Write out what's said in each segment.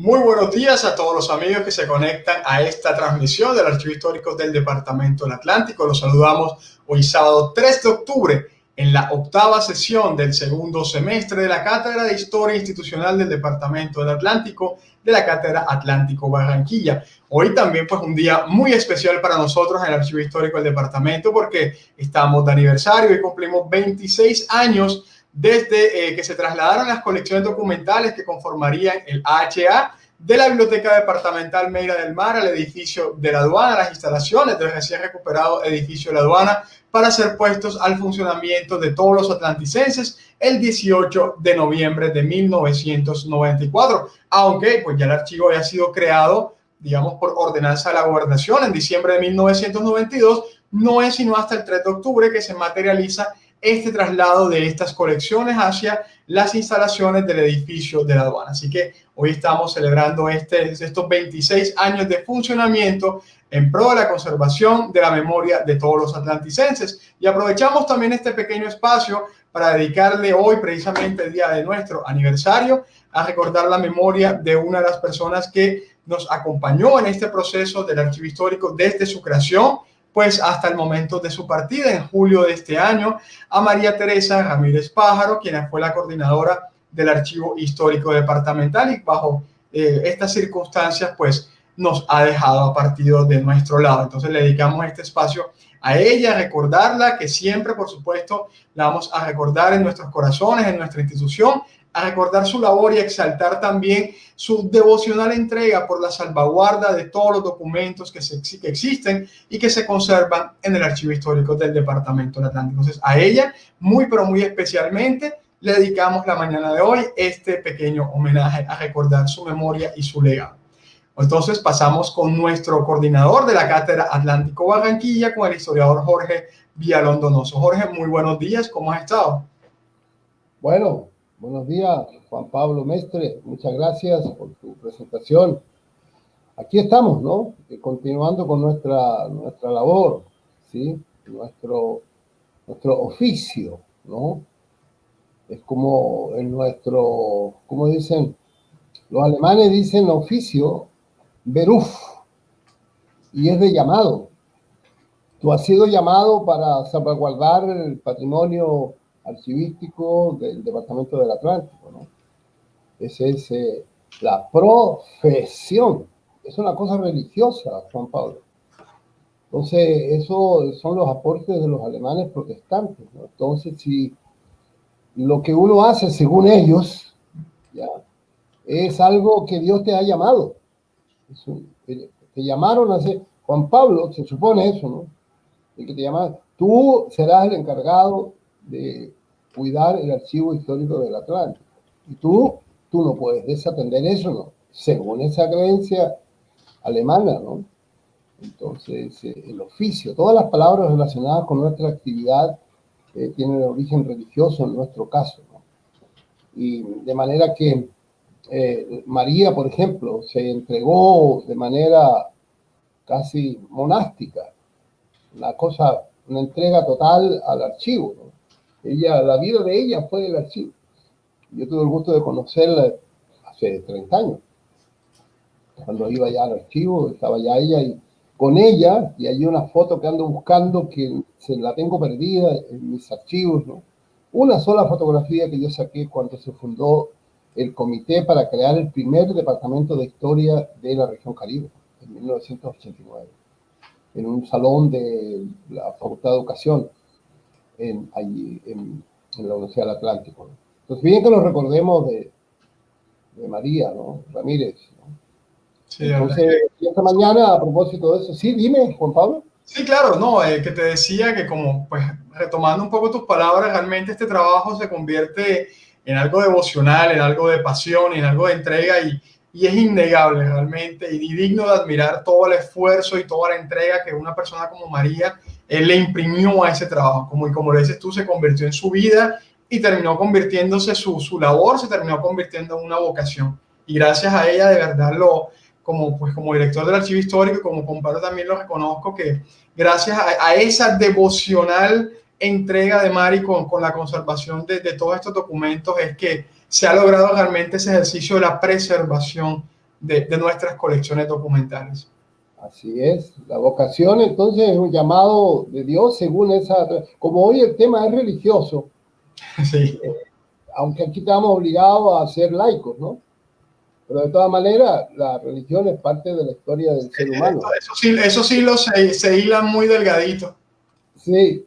Muy buenos días a todos los amigos que se conectan a esta transmisión del Archivo Histórico del Departamento del Atlántico. Los saludamos hoy sábado 3 de octubre en la octava sesión del segundo semestre de la Cátedra de Historia Institucional del Departamento del Atlántico de la Cátedra Atlántico Barranquilla. Hoy también pues un día muy especial para nosotros en el Archivo Histórico del Departamento porque estamos de aniversario y cumplimos 26 años desde que se trasladaron las colecciones documentales que conformarían el AHA de la Biblioteca Departamental Meira del Mar al edificio de la aduana, las instalaciones del recién recuperado edificio de la aduana, para ser puestos al funcionamiento de todos los atlanticenses el 18 de noviembre de 1994, aunque pues ya el archivo había sido creado, digamos, por ordenanza de la gobernación en diciembre de 1992, no es sino hasta el 3 de octubre que se materializa este traslado de estas colecciones hacia las instalaciones del edificio de la aduana. Así que hoy estamos celebrando estos 26 años de funcionamiento en pro de la conservación de la memoria de todos los atlanticenses. Y aprovechamos también este pequeño espacio para dedicarle hoy, precisamente el día de nuestro aniversario, a recordar la memoria de una de las personas que nos acompañó en este proceso del archivo histórico desde su creación, pues hasta el momento de su partida en julio de este año, a María Teresa Ramírez Pájaro, quien fue la coordinadora del Archivo Histórico Departamental y bajo estas circunstancias, pues nos ha dejado a partido de nuestro lado. Entonces le dedicamos este espacio a ella, a recordarla, que siempre, por supuesto, la vamos a recordar en nuestros corazones, en nuestra institución, a recordar su labor y a exaltar también su devocional entrega por la salvaguarda de todos los documentos que existen y que se conservan en el Archivo Histórico del Departamento del Atlántico. Entonces, a ella, muy pero muy especialmente, le dedicamos la mañana de hoy este pequeño homenaje a recordar su memoria y su legado. Entonces, pasamos con nuestro coordinador de la Cátedra Atlántico Barranquilla, con el historiador Jorge Villalón Donoso. Jorge, muy buenos días, ¿cómo has estado? Bueno, buenos días, Juan Pablo Mestre. Muchas gracias por tu presentación. Aquí estamos, ¿no? Continuando con nuestra labor, ¿sí? Nuestro oficio, ¿no? Es como como dicen, los alemanes dicen oficio, Beruf, y es de llamado. Tú has sido llamado para salvaguardar el patrimonio archivístico del Departamento del Atlántico, ¿no? Esa es la profesión. Es una cosa religiosa, Juan Pablo. Entonces, eso son los aportes de los alemanes protestantes, ¿no? Entonces, si lo que uno hace, según ellos, ya, es algo que Dios te ha llamado. Te llamaron a ser Juan Pablo, se supone eso, ¿no? El que te llama, tú serás el encargado de cuidar el archivo histórico del Atlántico. Y tú no puedes desatender eso, ¿no? Según esa creencia alemana, ¿no? Entonces, el oficio, todas las palabras relacionadas con nuestra actividad tienen origen religioso en nuestro caso, ¿no? Y de manera que María, por ejemplo, se entregó de manera casi monástica, una entrega total al archivo, ¿no? La vida de ella fue el archivo. Yo tuve el gusto de conocerla hace 30 años. Cuando iba ya al archivo, estaba ya ella y con ella, y hay una foto que ando buscando que se la tengo perdida en mis archivos, ¿no? Una sola fotografía que yo saqué cuando se fundó el comité para crear el primer departamento de historia de la región Caribe, en 1989. En un salón de la Facultad de Educación allí en la Universidad del Atlántico, ¿no? Entonces, bien que nos recordemos de María, ¿no? Ramírez, ¿no? Sí, entonces, esta mañana, a propósito de eso, sí, dime, Juan Pablo. Sí, claro, no, que te decía que como, pues, retomando un poco tus palabras, realmente este trabajo se convierte en algo devocional, en algo de pasión, en algo de entrega y es innegable realmente y digno de admirar todo el esfuerzo y toda la entrega que una persona como María le imprimió a ese trabajo. Como le dices tú, se convirtió en su vida y terminó convirtiéndose, su labor se terminó convirtiendo en una vocación. Y gracias a ella, de verdad, como director del archivo histórico y como compadre también lo reconozco, que gracias a esa devocional entrega de Mari con la conservación de todos estos documentos es que se ha logrado realmente ese ejercicio de la preservación de nuestras colecciones documentales. Así es, la vocación entonces es un llamado de Dios según esa, como hoy el tema es religioso, Sí. Aunque aquí estamos obligados a ser laicos, ¿no? Pero de todas maneras, la religión es parte de la historia del ser humano. Eso sí se hilan muy delgadito. Sí,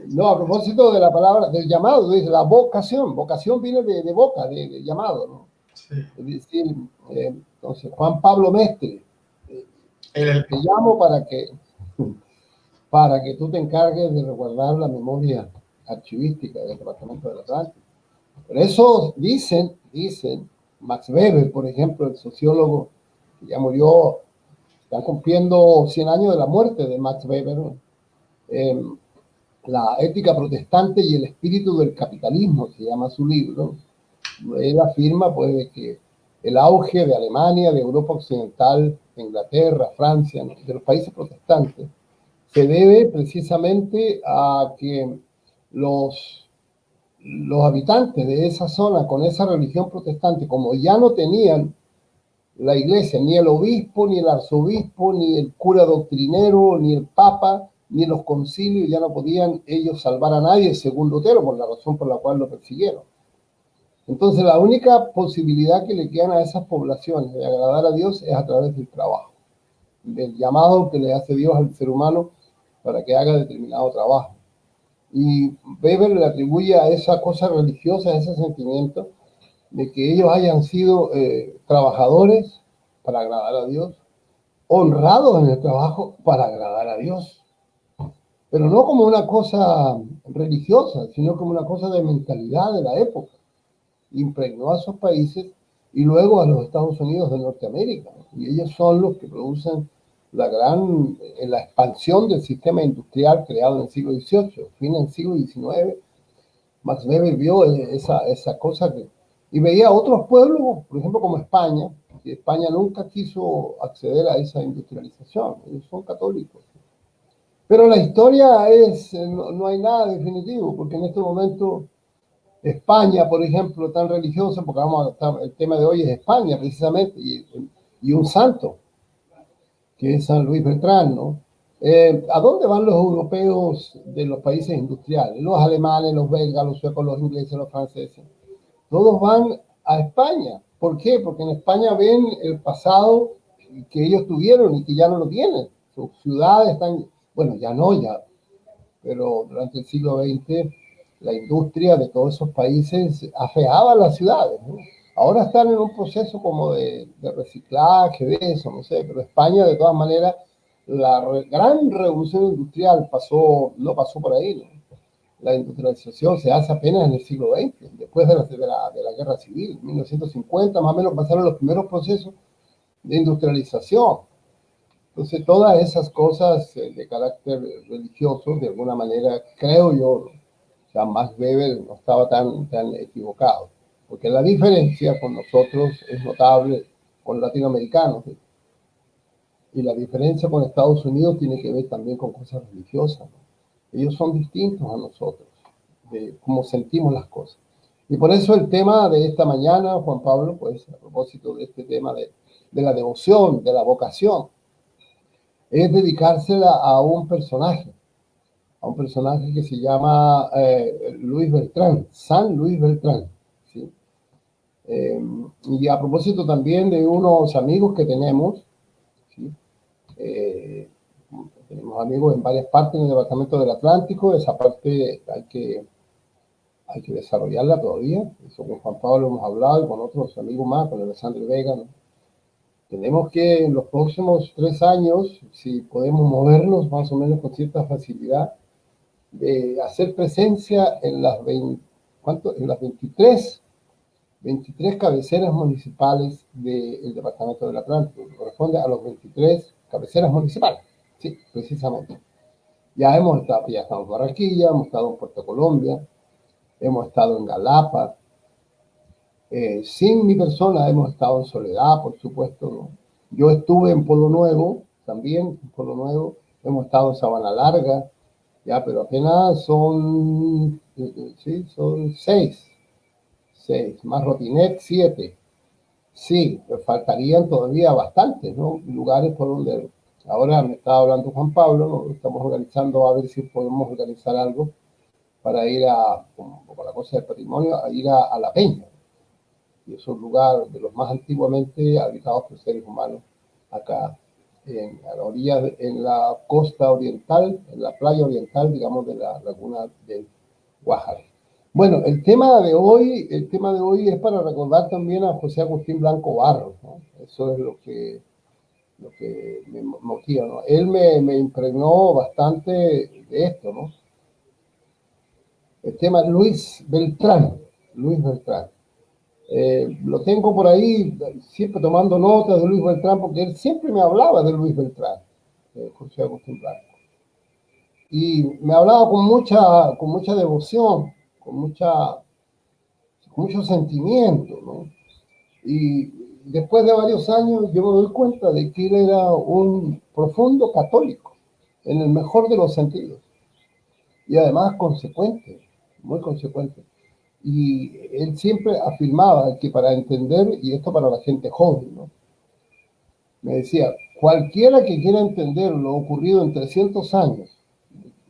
no, a propósito de la palabra, del llamado, dice la vocación. Vocación viene de boca, de llamado, ¿no? Sí. Es decir, entonces, Juan Pablo Mestre, te llamo para que tú te encargues de resguardar la memoria archivística del Departamento del Atlántico. Por eso dicen, Max Weber, por ejemplo, el sociólogo que ya murió, están cumpliendo 100 años de la muerte de Max Weber, ¿no? La ética protestante y el espíritu del capitalismo, se llama su libro. Él afirma pues de que el auge de Alemania, de Europa Occidental, de Inglaterra, Francia, ¿no?, de los países protestantes, se debe precisamente a que los habitantes de esa zona con esa religión protestante, como ya no tenían la iglesia, ni el obispo, ni el arzobispo, ni el cura doctrinero, ni el papa, ni los concilios, ya no podían ellos salvar a nadie, según Lutero, por la razón por la cual lo persiguieron. Entonces, la única posibilidad que le quedan a esas poblaciones de agradar a Dios es a través del trabajo, del llamado que le hace Dios al ser humano para que haga determinado trabajo. Y Weber le atribuye a esa cosa religiosa, a ese sentimiento, de que ellos hayan sido trabajadores para agradar a Dios, honrados en el trabajo para agradar a Dios, pero no como una cosa religiosa, sino como una cosa de mentalidad de la época. Impregnó a esos países y luego a los Estados Unidos de Norteamérica, y ellos son los que producen la expansión del sistema industrial creado en el siglo XVIII, fin del siglo XIX. Max Weber vio esa cosa y veía otros pueblos, por ejemplo como España, que España nunca quiso acceder a esa industrialización, ellos son católicos. Pero la historia no hay nada definitivo, porque en este momento España, por ejemplo, tan religiosa, porque el tema de hoy es España precisamente, y un santo, que es San Luis Beltrán, ¿no? ¿A dónde van los europeos de los países industriales? Los alemanes, los belgas, los suecos, los ingleses, los franceses. Todos van a España. ¿Por qué? Porque en España ven el pasado que ellos tuvieron y que ya no lo tienen. Sus ciudades están, bueno, ya, pero durante el siglo XX la industria de todos esos países afeaba las ciudades, ¿no? Ahora están en un proceso como de reciclaje de eso, no sé, pero España de todas maneras, gran revolución industrial no pasó por ahí, ¿no? La industrialización se hace apenas en el siglo XX, después de la Guerra Civil, 1950 más o menos pasaron los primeros procesos de industrialización. Entonces todas esas cosas de carácter religioso, de alguna manera, creo yo, o sea, Max Weber no estaba tan equivocado, porque la diferencia con nosotros es notable, con latinoamericanos, y la diferencia con Estados Unidos tiene que ver también con cosas religiosas, ¿no? Ellos son distintos a nosotros, de cómo sentimos las cosas. Y por eso el tema de esta mañana, Juan Pablo, pues a propósito de este tema de la devoción, de la vocación, es dedicársela a un personaje que se llama Luis Beltrán, San Luis Beltrán, ¿sí? Y a propósito también de unos amigos que tenemos, ¿sí? Tenemos amigos en varias partes en el Departamento del Atlántico, esa parte hay que desarrollarla todavía, eso con Juan Pablo hemos hablado y con otros amigos más, con Alessandro Vega, ¿no? Tenemos que en los próximos 3 años, si podemos movernos más o menos con cierta facilidad, de hacer presencia en las 23 cabeceras municipales del Departamento del Atlántico, que corresponde a los 23 cabeceras municipales, sí, precisamente. Ya estamos en Barranquilla, hemos estado en Puerto Colombia, hemos estado en Galapa, sin mi persona hemos estado en Soledad, por supuesto, ¿no? Yo estuve en Polo Nuevo, también en Polo Nuevo, hemos estado en Sabana Larga, ya, pero apenas son 6, más Rotinet, 7, Sí, pues faltarían todavía bastantes, ¿no? Lugares por donde ahora me estaba hablando Juan Pablo, ¿no? Estamos organizando a ver si podemos organizar algo para ir como la cosa del patrimonio, a ir a La Peña. Y es un lugar de los más antiguamente habitados por seres humanos acá a la orilla, en la costa oriental, en la playa oriental, digamos, de la laguna del Guajar. Bueno, el tema de hoy es para recordar también a José Agustín Blanco Barros, ¿no? Eso es lo que me motiva, ¿no? Él me impregnó bastante de esto, ¿no? El tema Luis Beltrán. Lo tengo por ahí, siempre tomando notas de Luis Beltrán, porque él siempre me hablaba de Luis Beltrán, José Agustín Blanco. Y me hablaba con mucha devoción, con, mucha, con mucho sentimiento, ¿no? Y después de varios años yo me doy cuenta de que él era un profundo católico, en el mejor de los sentidos, y además consecuente, muy consecuente. Y él siempre afirmaba que para entender, y esto para la gente joven, ¿no? Me decía, cualquiera que quiera entender lo ocurrido en 300 años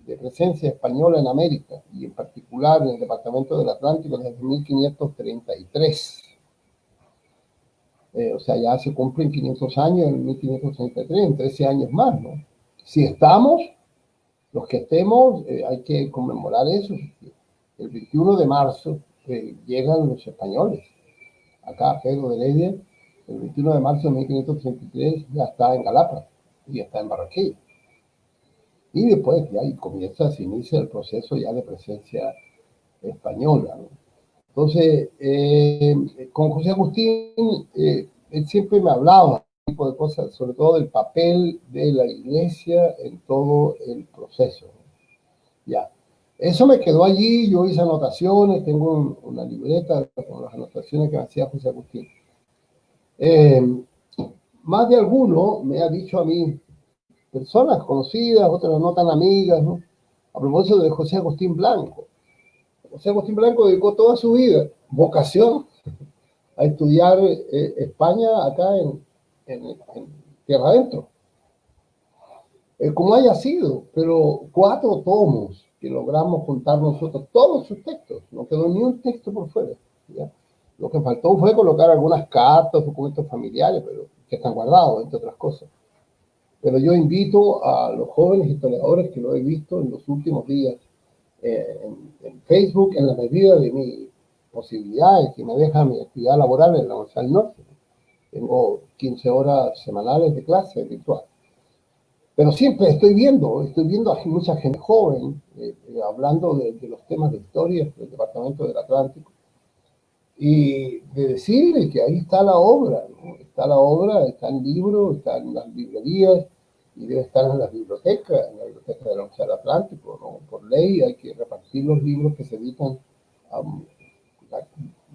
de presencia española en América, y en particular en el departamento del Atlántico desde 1533, o sea, ya se cumplen 500 años en 1533, en 13 años más, ¿no? Si estamos, los que estemos, hay que conmemorar eso. El 21 de marzo llegan los españoles acá Pedro de Heredia, el 21 de marzo de 1533 ya está en Galapa y está en Barranquilla. Y después ya se inicia el proceso ya de presencia española, ¿no? Entonces, con José Agustín, él siempre me hablaba de tipo de cosas, sobre todo del papel de la iglesia en todo el proceso. Ya. Eso me quedó allí, yo hice anotaciones, tengo una libreta con las anotaciones que me hacía José Agustín. Más de alguno me ha dicho a mí, personas conocidas, otras no tan amigas, ¿no? A propósito de José Agustín Blanco. José Agustín Blanco dedicó toda su vida, vocación, a estudiar España acá en Tierra Adentro. Como haya sido, pero 4 tomos que logramos juntar nosotros, todos sus textos, no quedó ni un texto por fuera, ¿ya? Lo que faltó fue colocar algunas cartas, documentos familiares, pero que están guardados, entre otras cosas. Pero yo invito a los jóvenes historiadores que lo he visto en los últimos días en Facebook, en la medida de mis posibilidades, que me deja mi actividad laboral en la Universidad del Norte. Tengo 15 horas semanales de clase virtual. Pero siempre estoy viendo a mucha gente joven hablando de los temas de historia del Departamento del Atlántico y de decirle que ahí está la obra, ¿no? Está la obra, está en libros, está en las librerías y debe estar en las bibliotecas, en la biblioteca de la Universidad del Atlántico, ¿no? Por ley hay que repartir los libros que se editan.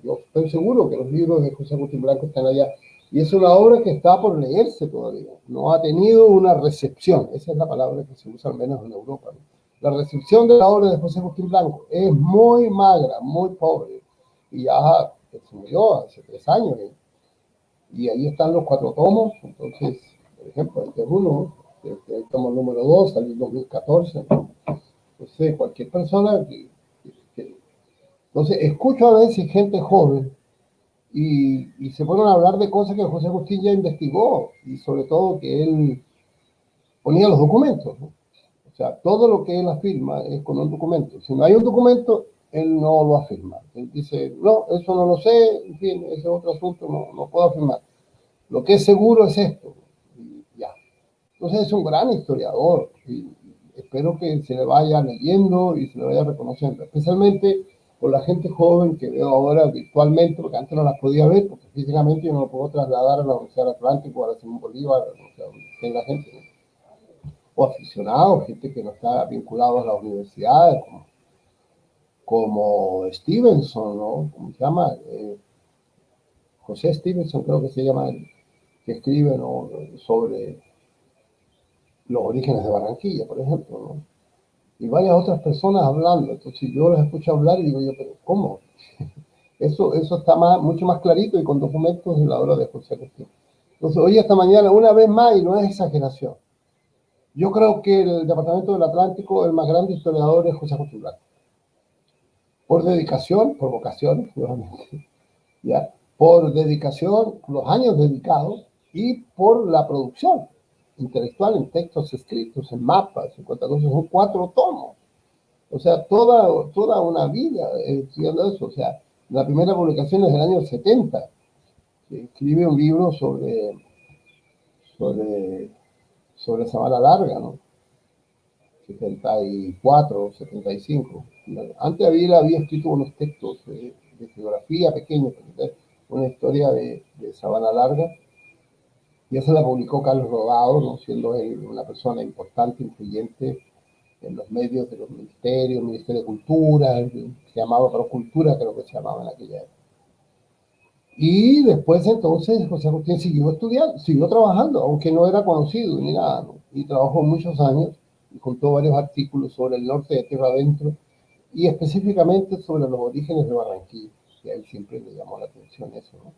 Yo estoy seguro que los libros de José Agustín Blanco están allá. Y es una obra que está por leerse todavía. No ha tenido una recepción. Esa es la palabra que se usa al menos en Europa, ¿no? La recepción de la obra de José Agustín Blanco es muy magra, muy pobre. Y ya se murió hace 3 años. Y ahí están los 4 tomos. Entonces, por ejemplo, este es uno, el tomo número 2, salió en 2014. Entonces, cualquier persona Entonces, escucho a veces gente joven y se ponen a hablar de cosas que José Agustín ya investigó y sobre todo que él ponía los documentos, ¿no? O sea, todo lo que él afirma es con un documento. Si no hay un documento, él no lo afirma. Él dice, no, eso no lo sé, en fin, ese es otro asunto, no puedo afirmar. Lo que es seguro es esto. Y ya. Entonces es un gran historiador y espero que se le vaya leyendo y se le vaya reconociendo, especialmente por la gente joven que veo ahora virtualmente, porque antes no las podía ver, porque físicamente yo no lo puedo trasladar a la Universidad del Atlántico, a la Simón Bolívar, o sea, donde esté la gente, ¿no? O aficionados, gente que no está vinculada a las universidades, como Stevenson, ¿no? ¿Cómo se llama? José Stevenson creo que se llama, que escribe, ¿no? Sobre los orígenes de Barranquilla, por ejemplo, ¿no? Y varias otras personas hablando. Entonces yo las escucho hablar y digo yo, pero ¿cómo? Eso está mucho más clarito y con documentos de la obra de José Agustín. Entonces, hoy esta mañana, una vez más, y no es exageración, yo creo que el Departamento del Atlántico, el más grande historiador es José Agustín Blanco. Por dedicación, por vocación, nuevamente, ¿ya? Por dedicación, los años dedicados y por la producción intelectual en textos escritos, en mapas, en cuantas cosas, son 4 tomos. O sea, toda una vida estudiando eso. O sea, la primera publicación es del año 70. Escribe un libro sobre Sabana Larga, ¿no? 74, 75. Antes había escrito unos textos de geografía pequeños, una historia de Sabana Larga, y esa la publicó Carlos Rodado, ¿no? Siendo él una persona importante, influyente en los medios de los ministerios, Ministerio de Cultura, se llamaba Procultura, creo que se llamaba en aquella época. Y después entonces José Agustín siguió estudiando, siguió trabajando, aunque no era conocido ni nada, ¿no? Y trabajó muchos años y juntó varios artículos sobre el norte de Tierra Adentro y específicamente sobre los orígenes de Barranquilla, que a él siempre le llamó la atención eso, ¿no?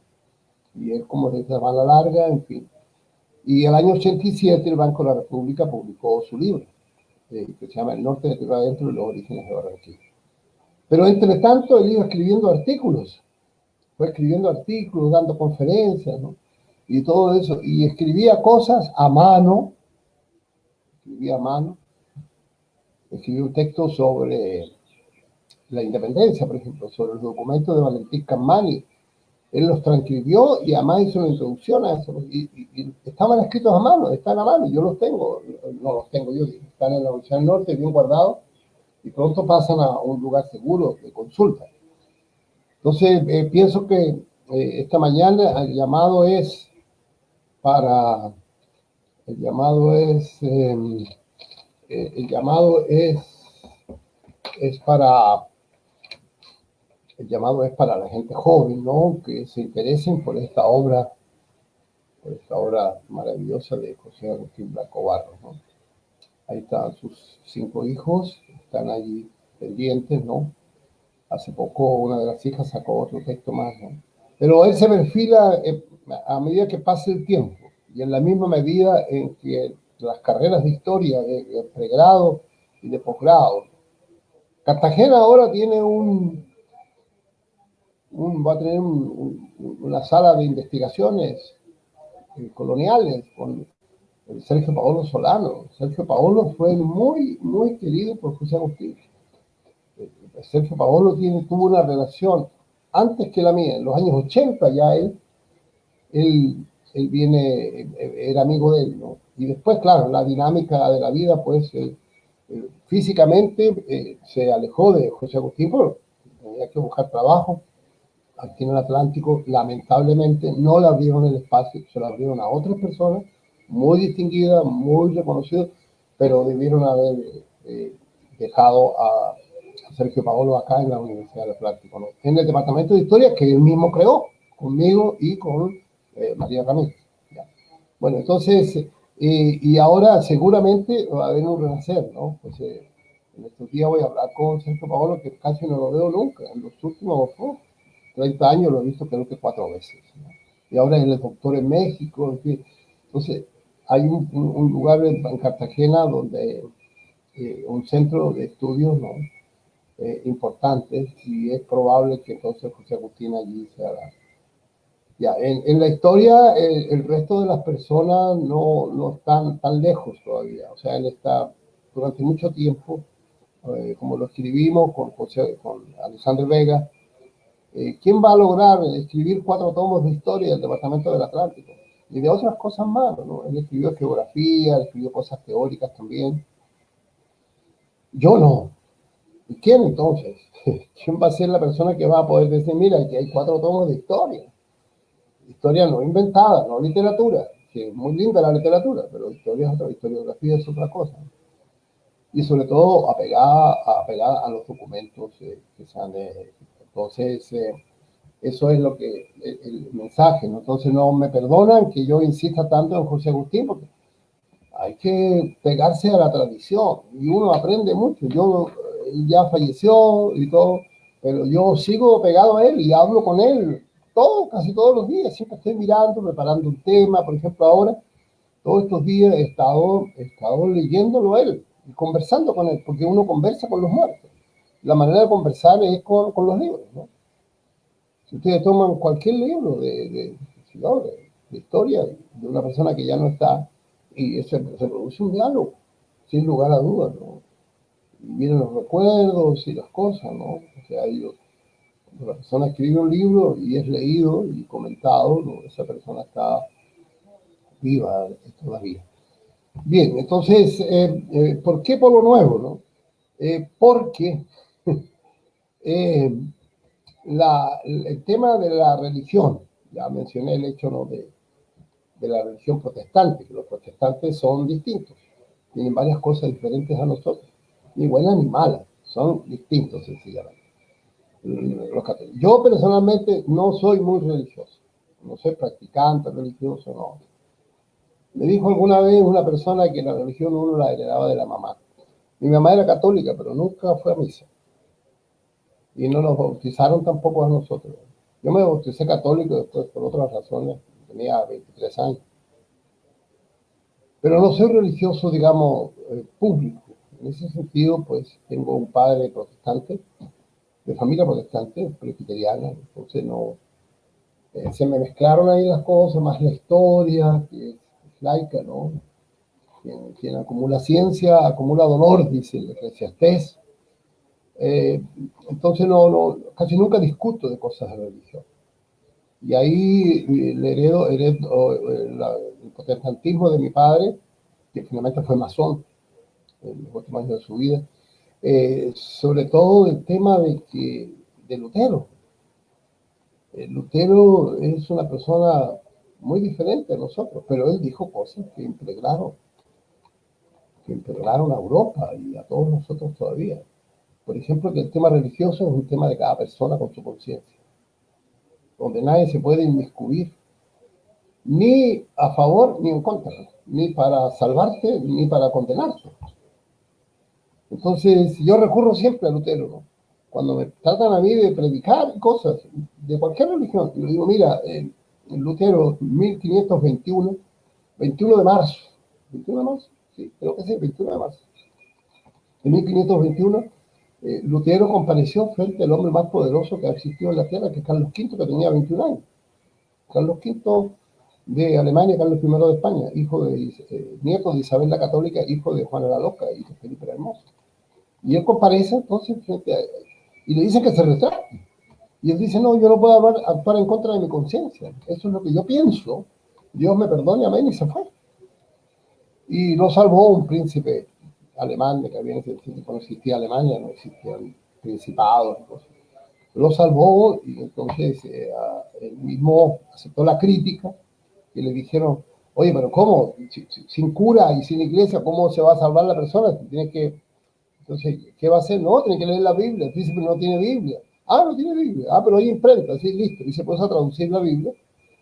Y él como de Sabana Larga, en fin. Y el año 87 el Banco de la República publicó su libro, que se llama El norte de Tierra Adentro y los orígenes de Barranquilla. Pero entre tanto él iba escribiendo artículos, fue escribiendo artículos, dando conferencias, ¿no? Y todo eso, y escribía cosas a mano, escribió un texto sobre la independencia, por ejemplo, sobre los documentos de Valentín Capmany. Él los transcribió y además hizo una introducción a eso. Y estaban escritos a mano, están a mano, yo los tengo, no los tengo yo, están en la Universidad del Norte, bien guardados, y pronto pasan a un lugar seguro de consulta. Entonces, pienso que esta mañana el llamado es para, el llamado es para, el llamado es para la gente joven, ¿no? Que se interesen por esta obra maravillosa de José Agustín Blanco Barros, ¿no? Ahí están sus 5 hijos, están allí pendientes, ¿no? Hace poco una de las hijas sacó otro texto más, ¿no? Pero él se perfila a medida que pasa el tiempo y en la misma medida en que las carreras de historia, de pregrado y de posgrado. Cartagena ahora tiene va a tener una sala de investigaciones coloniales con Sergio Paolo Solano. Sergio Paolo fue muy, muy querido por José Agustín. Sergio Paolo tuvo una relación antes que la mía, en los años 80 ya él era amigo de él, ¿no? Y después, claro, la dinámica de la vida, pues, físicamente se alejó de José Agustín, pero tenía que buscar trabajo. Aquí en el Atlántico, lamentablemente, no le abrieron el espacio, se lo abrieron a otras personas, muy distinguidas, muy reconocidas, pero debieron haber dejado a Sergio Paolo acá en la Universidad del Atlántico, ¿no? En el Departamento de Historia que él mismo creó, conmigo y con María Ramírez. ¿Ya? Bueno, entonces, y ahora seguramente va a haber un renacer, ¿no? Pues en estos días voy a hablar con Sergio Paolo, que casi no lo veo nunca, en los últimos 30 años lo he visto creo que 4 veces, ¿no? Y ahora él es doctor en México, en fin. Entonces, hay un lugar en Cartagena donde un centro de estudios, ¿no? Importantes, y es probable que entonces José Agustín allí se haga. Ya, en la historia el resto de las personas no están tan lejos todavía, o sea, él está durante mucho tiempo, como lo escribimos con Alexander Vega. ¿Quién va a lograr escribir 4 tomos de historia del Departamento del Atlántico? Y de otras cosas más, ¿no? Él escribió geografía, él escribió cosas teóricas también. Yo no. ¿Y quién entonces? ¿Quién va a ser la persona que va a poder decir, mira, aquí hay 4 tomos de historia? Historia no inventada, no literatura, que es muy linda la literatura, pero historiografía es otra cosa. Y sobre todo apegada a los documentos que se han entonces, eso es lo que el mensaje, ¿no? Entonces no me perdonan que yo insista tanto en José Agustín, porque hay que pegarse a la tradición y uno aprende mucho. Él ya falleció y todo, pero yo sigo pegado a él y hablo con él casi todos los días, siempre estoy mirando, preparando un tema, por ejemplo ahora, todos estos días he estado leyéndolo a él y conversando con él, porque uno conversa con los muertos. La manera de conversar es con los libros, ¿no? Si ustedes toman cualquier libro ¿no? de historia de una persona que ya no está, y se produce un diálogo, sin lugar a dudas, ¿no? Y vienen los recuerdos y las cosas, ¿no? O sea, la persona escribe un libro y es leído y comentado, ¿no? Esa persona está viva todavía. Bien, entonces, ¿por qué Polo Nuevo, no? Porque eh, el tema de la religión, ya mencioné el hecho, ¿no? de la religión protestante, que los protestantes son distintos, tienen varias cosas diferentes a nosotros, ni buenas ni malas, son distintos sencillamente. Los católicos. Yo personalmente no soy muy religioso, no soy practicante religioso, no. Me dijo alguna vez una persona que la religión uno la heredaba de la mamá. Mi mamá era católica, pero nunca fue a misa. Y no nos bautizaron tampoco a nosotros. Yo me bauticé católico después por otras razones, tenía 23 años. Pero no soy religioso, digamos, público. En ese sentido, pues tengo un padre protestante, de familia protestante, presbiteriana, entonces no, se me mezclaron ahí las cosas, más la historia, que es laica, ¿no? Quien acumula ciencia, acumula dolor, dice el Eclesiastés. Entonces casi nunca discuto de cosas de religión. Y ahí le heredo el protestantismo de mi padre, que finalmente fue masón en los últimos años de su vida, sobre todo el tema de Lutero. Lutero es una persona muy diferente a nosotros, pero él dijo cosas que integraron a Europa y a todos nosotros todavía. Por ejemplo, que el tema religioso es un tema de cada persona con su conciencia, donde nadie se puede inmiscuir, ni a favor ni en contra, ni para salvarte ni para condenarte. Entonces, yo recurro siempre a Lutero, ¿no? Cuando me tratan a mí de predicar cosas de cualquier religión, yo digo, mira, Lutero, 1521, 21 de marzo, 21 de marzo, sí, creo que sí, 21 de marzo, en 1521, Lutero compareció frente al hombre más poderoso que ha existido en la tierra, que es Carlos V, que tenía 21 años. Carlos V de Alemania, Carlos I de España, nieto de Isabel la Católica, hijo de Juana la Loca y de Felipe el Hermoso. Y él comparece entonces frente a él, y le dicen que se retracte. Y él dice, no, yo no puedo actuar en contra de mi conciencia. Eso es lo que yo pienso. Dios me perdone, amén, y se fue. Y lo salvó un príncipe alemán, de que había en ese tiempo no existía Alemania, no existían principados. Lo salvó y entonces él mismo aceptó la crítica y le dijeron, oye, pero ¿cómo? Sin cura y sin iglesia, ¿cómo se va a salvar la persona? Tiene que, entonces, ¿qué va a hacer? No, tiene que leer la Biblia. El príncipe no tiene Biblia. Ah, no tiene Biblia. Ah, pero hay imprenta, sí, listo. Y se puso a traducir la Biblia,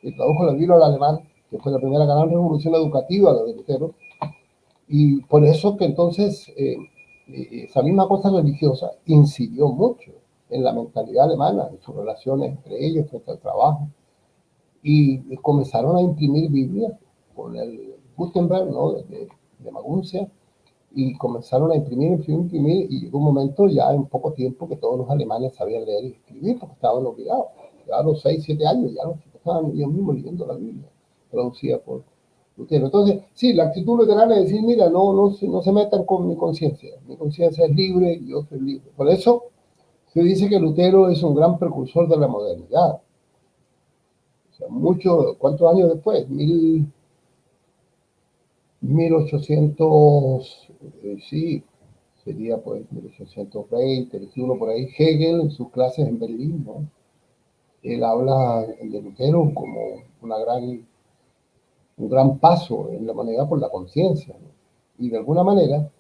y tradujo la Biblia al alemán, que fue la primera gran revolución educativa, la de Lutero. Y por eso que entonces esa misma cosa religiosa incidió mucho en la mentalidad alemana, en sus relaciones entre ellos, frente al trabajo. Y comenzaron a imprimir Biblia con el Gutenberg, ¿no? de Maguncia, y comenzaron a imprimir, y llegó un momento ya en poco tiempo que todos los alemanes sabían leer y escribir porque estaban obligados. Ya a los 6, 7 años ya estaban ellos mismos leyendo la Biblia, traducida por Lutero. Entonces, sí, la actitud luterana es decir, mira, no se metan con mi conciencia es libre y yo soy libre. Por eso se dice que Lutero es un gran precursor de la modernidad. O sea, ¿cuántos años después? 1800, sí, sería pues 1820, 21 por ahí. Hegel en sus clases en Berlín, ¿no? Él habla de Lutero como un gran paso en la humanidad por la conciencia, ¿no? Y de alguna manera,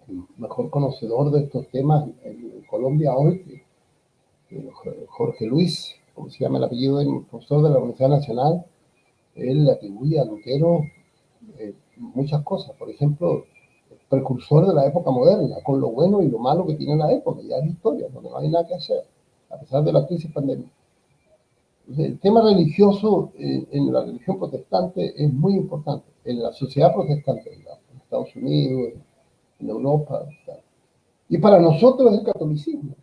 el mejor conocedor de estos temas en Colombia hoy, Jorge Luis, como se llama el apellido del profesor de la Universidad Nacional, él le atribuye a Lutero muchas cosas. Por ejemplo, precursor de la época moderna, con lo bueno y lo malo que tiene la época, ya es historia, donde no hay nada que hacer. a pesar de la crisis pandémica. Entonces, el tema religioso en la religión protestante es muy importante, en la sociedad protestante, en Estados Unidos, en Europa. Y para nosotros es el catolicismo.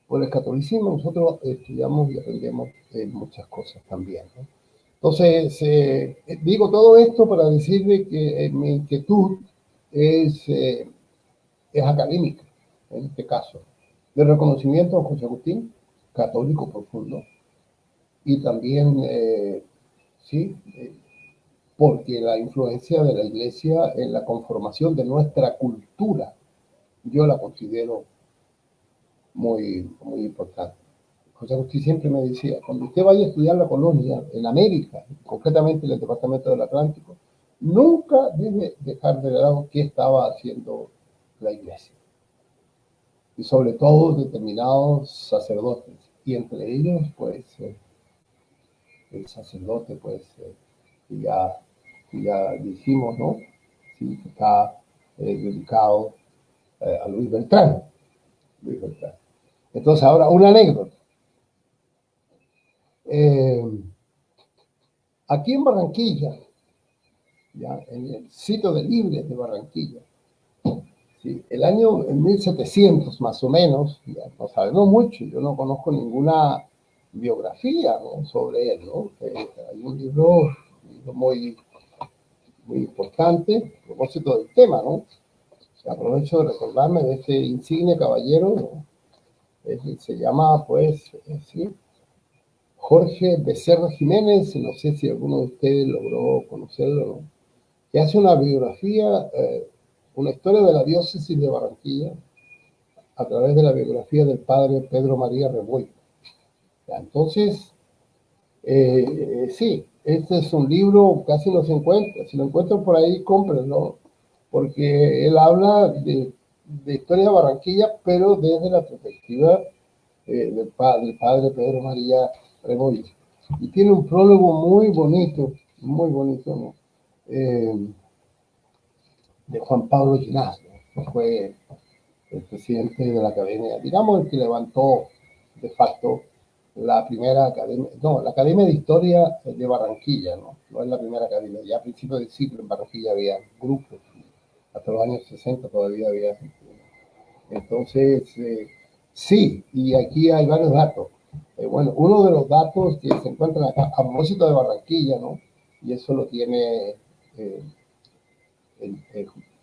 Por el catolicismo nosotros estudiamos y aprendemos muchas cosas también, ¿no? Entonces, digo todo esto para decirle que mi inquietud es académica, en este caso, de reconocimiento a José Agustín, católico profundo, y también, sí, porque la influencia de la Iglesia en la conformación de nuestra cultura, yo la considero muy, muy importante. José Agustín siempre me decía, cuando usted vaya a estudiar la colonia en América, concretamente en el departamento del Atlántico, nunca debe dejar de lado qué estaba haciendo la Iglesia. Y sobre todo determinados sacerdotes. Y entre ellos, pues, el sacerdote, pues, que ya dijimos, ¿no? Sí, que está dedicado a Luis Beltrán. Luis Beltrán. Entonces, ahora, una anécdota. Aquí en Barranquilla, ya, en el sitio de Libres de Barranquilla, ¿sí? El año 1700 más o menos, ya no sabemos mucho, yo no conozco ninguna biografía, ¿no?, sobre él, ¿no? Hay un libro muy, muy importante a propósito del tema, ¿no? Aprovecho de recordarme de este insigne caballero, ¿no? Se llama, pues, sí, Jorge Becerra Jiménez, no sé si alguno de ustedes logró conocerlo, ¿no?, que hace una biografía, una historia de la diócesis de Barranquilla a través de la biografía del padre Pedro María Revuelta. Entonces, sí, este es un libro, casi no se encuentra. Si lo encuentran por ahí, cómprenlo, porque él habla de historia de Barranquilla, pero desde la perspectiva del padre Pedro María Revuelta. Y tiene un prólogo muy bonito, ¿no? De Juan Pablo Ginás, ¿no? Que fue el presidente de la academia, digamos, el que levantó de facto la primera academia, no, la Academia de Historia de Barranquilla, ¿no? No es la primera academia, ya a principios del siglo en Barranquilla había grupos, hasta los años 60 todavía había. Entonces, sí, y aquí hay varios datos. Bueno, uno de los datos que se encuentran acá, a propósito de Barranquilla, ¿no? Y eso lo tiene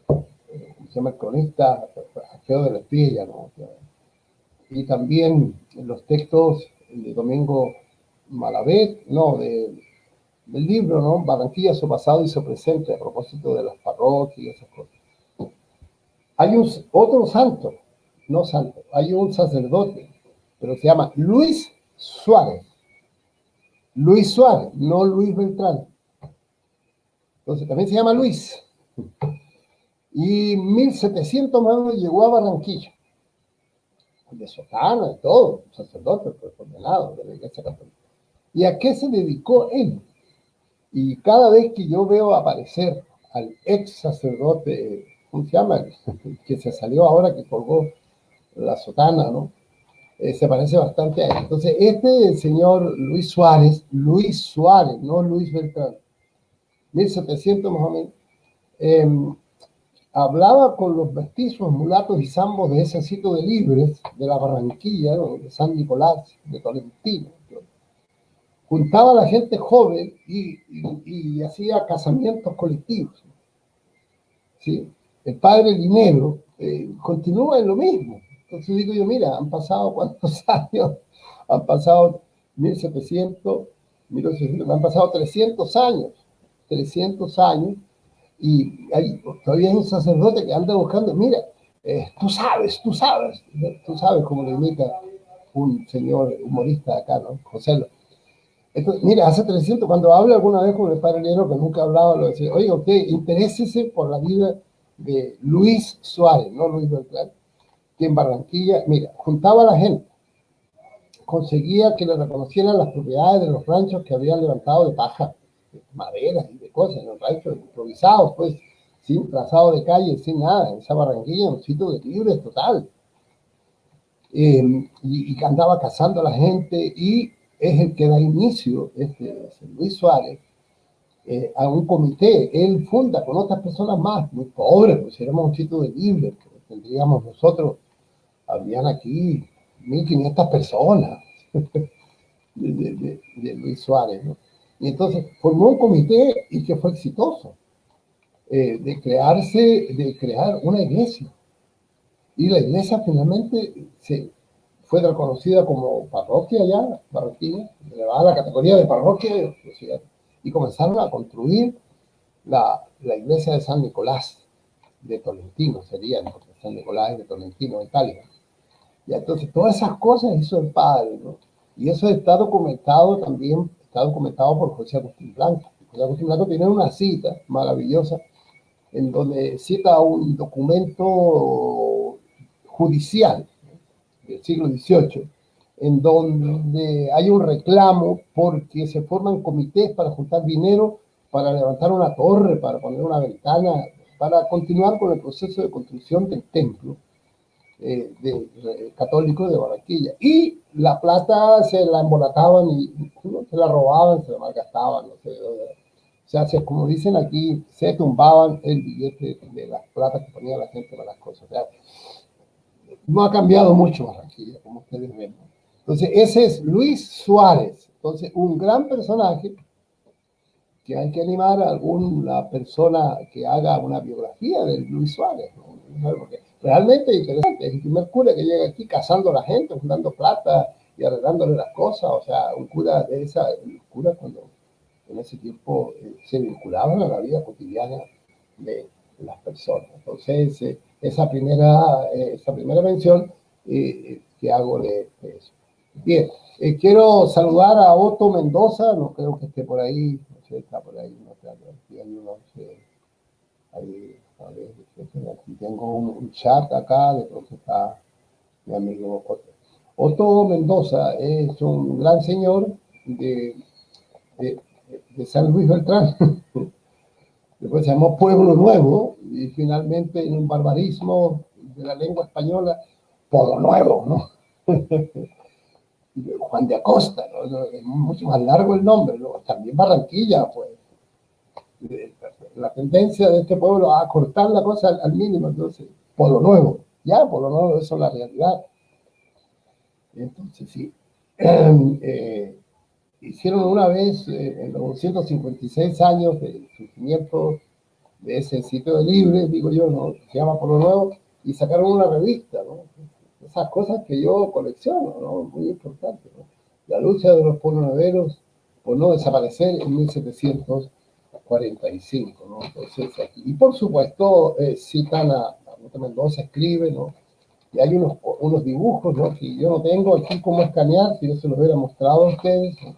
¿cómo se llama?, el cronista Alfredo de la Espriella, ¿no? Y también en los textos de Domingo Malavet, no, del libro, ¿no?, Barranquilla, su pasado y su presente, a propósito de las parroquias y esas cosas. Hay otro santo, no santo, hay un sacerdote, pero se llama Luis Suárez. Luis Suárez, no Luis Beltrán. Entonces también se llama Luis. Y 1700 más o menos llegó a Barranquilla, de sotana, de todo, sacerdote, pues, ordenado de la Iglesia Católica. ¿Y a qué se dedicó él? Y cada vez que yo veo aparecer al ex sacerdote, ¿cómo se llama?, que se salió ahora, que colgó la sotana, ¿no? Se parece bastante a él. Entonces, este señor Luis Suárez, no Luis Beltrán, 1700 más o menos, hablaba con los mestizos, mulatos y zambos de ese sitio de Libres, de la Barranquilla, ¿no?, de San Nicolás, de Tolentino. Juntaba a la gente joven y hacía casamientos colectivos, ¿sí? El padre Linero continúa en lo mismo. Entonces digo yo, mira, han pasado cuántos años, han pasado 1700, 1800, han pasado 300 años, y todavía hay un sacerdote que anda buscando, mira, tú sabes como lo imita un señor humorista acá, ¿no?, José. Entonces, mira, hace 300, cuando hablo alguna vez con el padre Lero, que nunca hablaba, lo decía, oiga, usted interésese por la vida de Luis Suárez, no Luis Beltrán, que en Barranquilla, mira, juntaba a la gente, conseguía que le reconocieran las propiedades de los ranchos que habían levantado de paja, de madera y de cosas, en los ranchos improvisados, pues, sin trazado de calle, sin nada, en esa Barranquilla, un sitio de Libres total. y andaba cazando a la gente, y es el que da inicio, Luis Suárez, a un comité. Él funda con otras personas más, muy pobres, pues éramos un sitio de libre, pues, tendríamos nosotros, habían aquí 1.500 personas de Luis Suárez, ¿no? Y entonces formó un comité y que fue exitoso, de crear una iglesia. Y la iglesia finalmente fue reconocida como parroquia ya, Barranquilla, elevada a la categoría de parroquia, y comenzaron a construir la iglesia de San Nicolás de Tolentino, sería, porque San Nicolás es de Tolentino, Italia. Y entonces todas esas cosas hizo el padre, ¿no? Y eso está documentado también, está documentado por José Agustín Blanco. José Agustín Blanco tiene una cita maravillosa en donde cita un documento judicial del siglo XVIII, en donde hay un reclamo porque se forman comités para juntar dinero, para levantar una torre, para poner una ventana, para continuar con el proceso de construcción del templo católico de Barranquilla. Y la plata se la embolataban y se la robaban, se la malgastaban, no sé. O sea, como dicen aquí, se tumbaban el billete de las plata que ponía la gente para las cosas. O sea, no ha cambiado mucho Barranquilla, como ustedes ven. Entonces, ese es Luis Suárez. Entonces, un gran personaje que hay que animar a alguna persona que haga una biografía de Luis Suárez, ¿no? Porque realmente interesante. Es el primer cura que llega aquí cazando a la gente, dando plata y arreglándole las cosas. O sea, un cura de esa, el cura cuando en ese tiempo se vinculaban a la vida cotidiana de las personas. Entonces, esa primera mención que hago de eso. Bien, quiero saludar a Otto Mendoza, no creo que esté por ahí, no sé, está por ahí, no está aquí, no sé, ahí, a ver, aquí tengo un chat acá, de pronto está mi amigo Otto. Otto Mendoza es un gran señor de San Luis Beltrán. Después se llamó Pueblo Nuevo, y finalmente en un barbarismo de la lengua española, Pueblo Nuevo, ¿no? Juan de Acosta, ¿no? Es mucho más largo el nombre, ¿no? También Barranquilla, pues. La tendencia de este pueblo a acortar la cosa al mínimo, entonces, Pueblo Nuevo, ya, Pueblo Nuevo, eso es la realidad. Entonces, sí. Hicieron una vez, en los 156 años del surgimiento de ese sitio de libre, digo yo, ¿no? Se llama Pueblo Nuevo, y sacaron una revista, ¿no? Esas cosas que yo colecciono, ¿no? Muy importante, ¿no? La lucha de los pueblos por no desaparecer en 1745, ¿no? Entonces, aquí. Y por supuesto, citan a Mendoza, escribe, ¿no? Y hay unos dibujos, ¿no? Que yo no tengo aquí cómo escanear, si yo se los hubiera mostrado a ustedes, ¿no?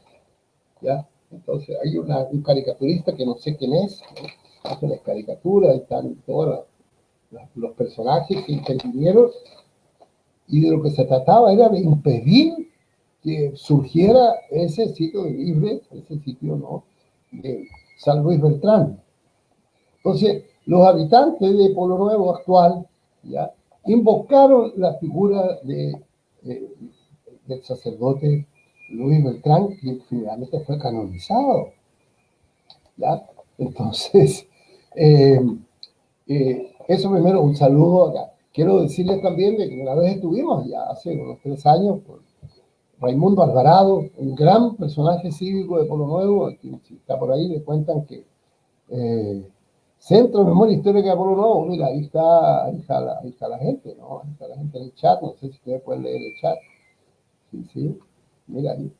¿Ya? Entonces, hay un caricaturista que no sé quién es, ¿no? Hace las caricaturas, están todos los personajes que intervinieron, y de lo que se trataba era de impedir que surgiera ese sitio de libre, ese sitio, ¿no?, de San Luis Beltrán. Entonces, los habitantes de Pueblo Nuevo actual, ¿ya?, invocaron la figura del sacerdote Luis Beltrán, que finalmente fue canonizado, ¿ya? Entonces, eso primero, un saludo acá. Quiero decirles también de que una vez estuvimos, ya hace unos 3 años, por Raimundo Alvarado, un gran personaje cívico de Pueblo Nuevo, si está por ahí, le cuentan que Centro de Memoria Histórica de Pueblo Nuevo, mira, ahí está la gente, ¿no? Ahí está la gente en el chat, no sé si ustedes pueden leer el chat. Sí, mira ahí.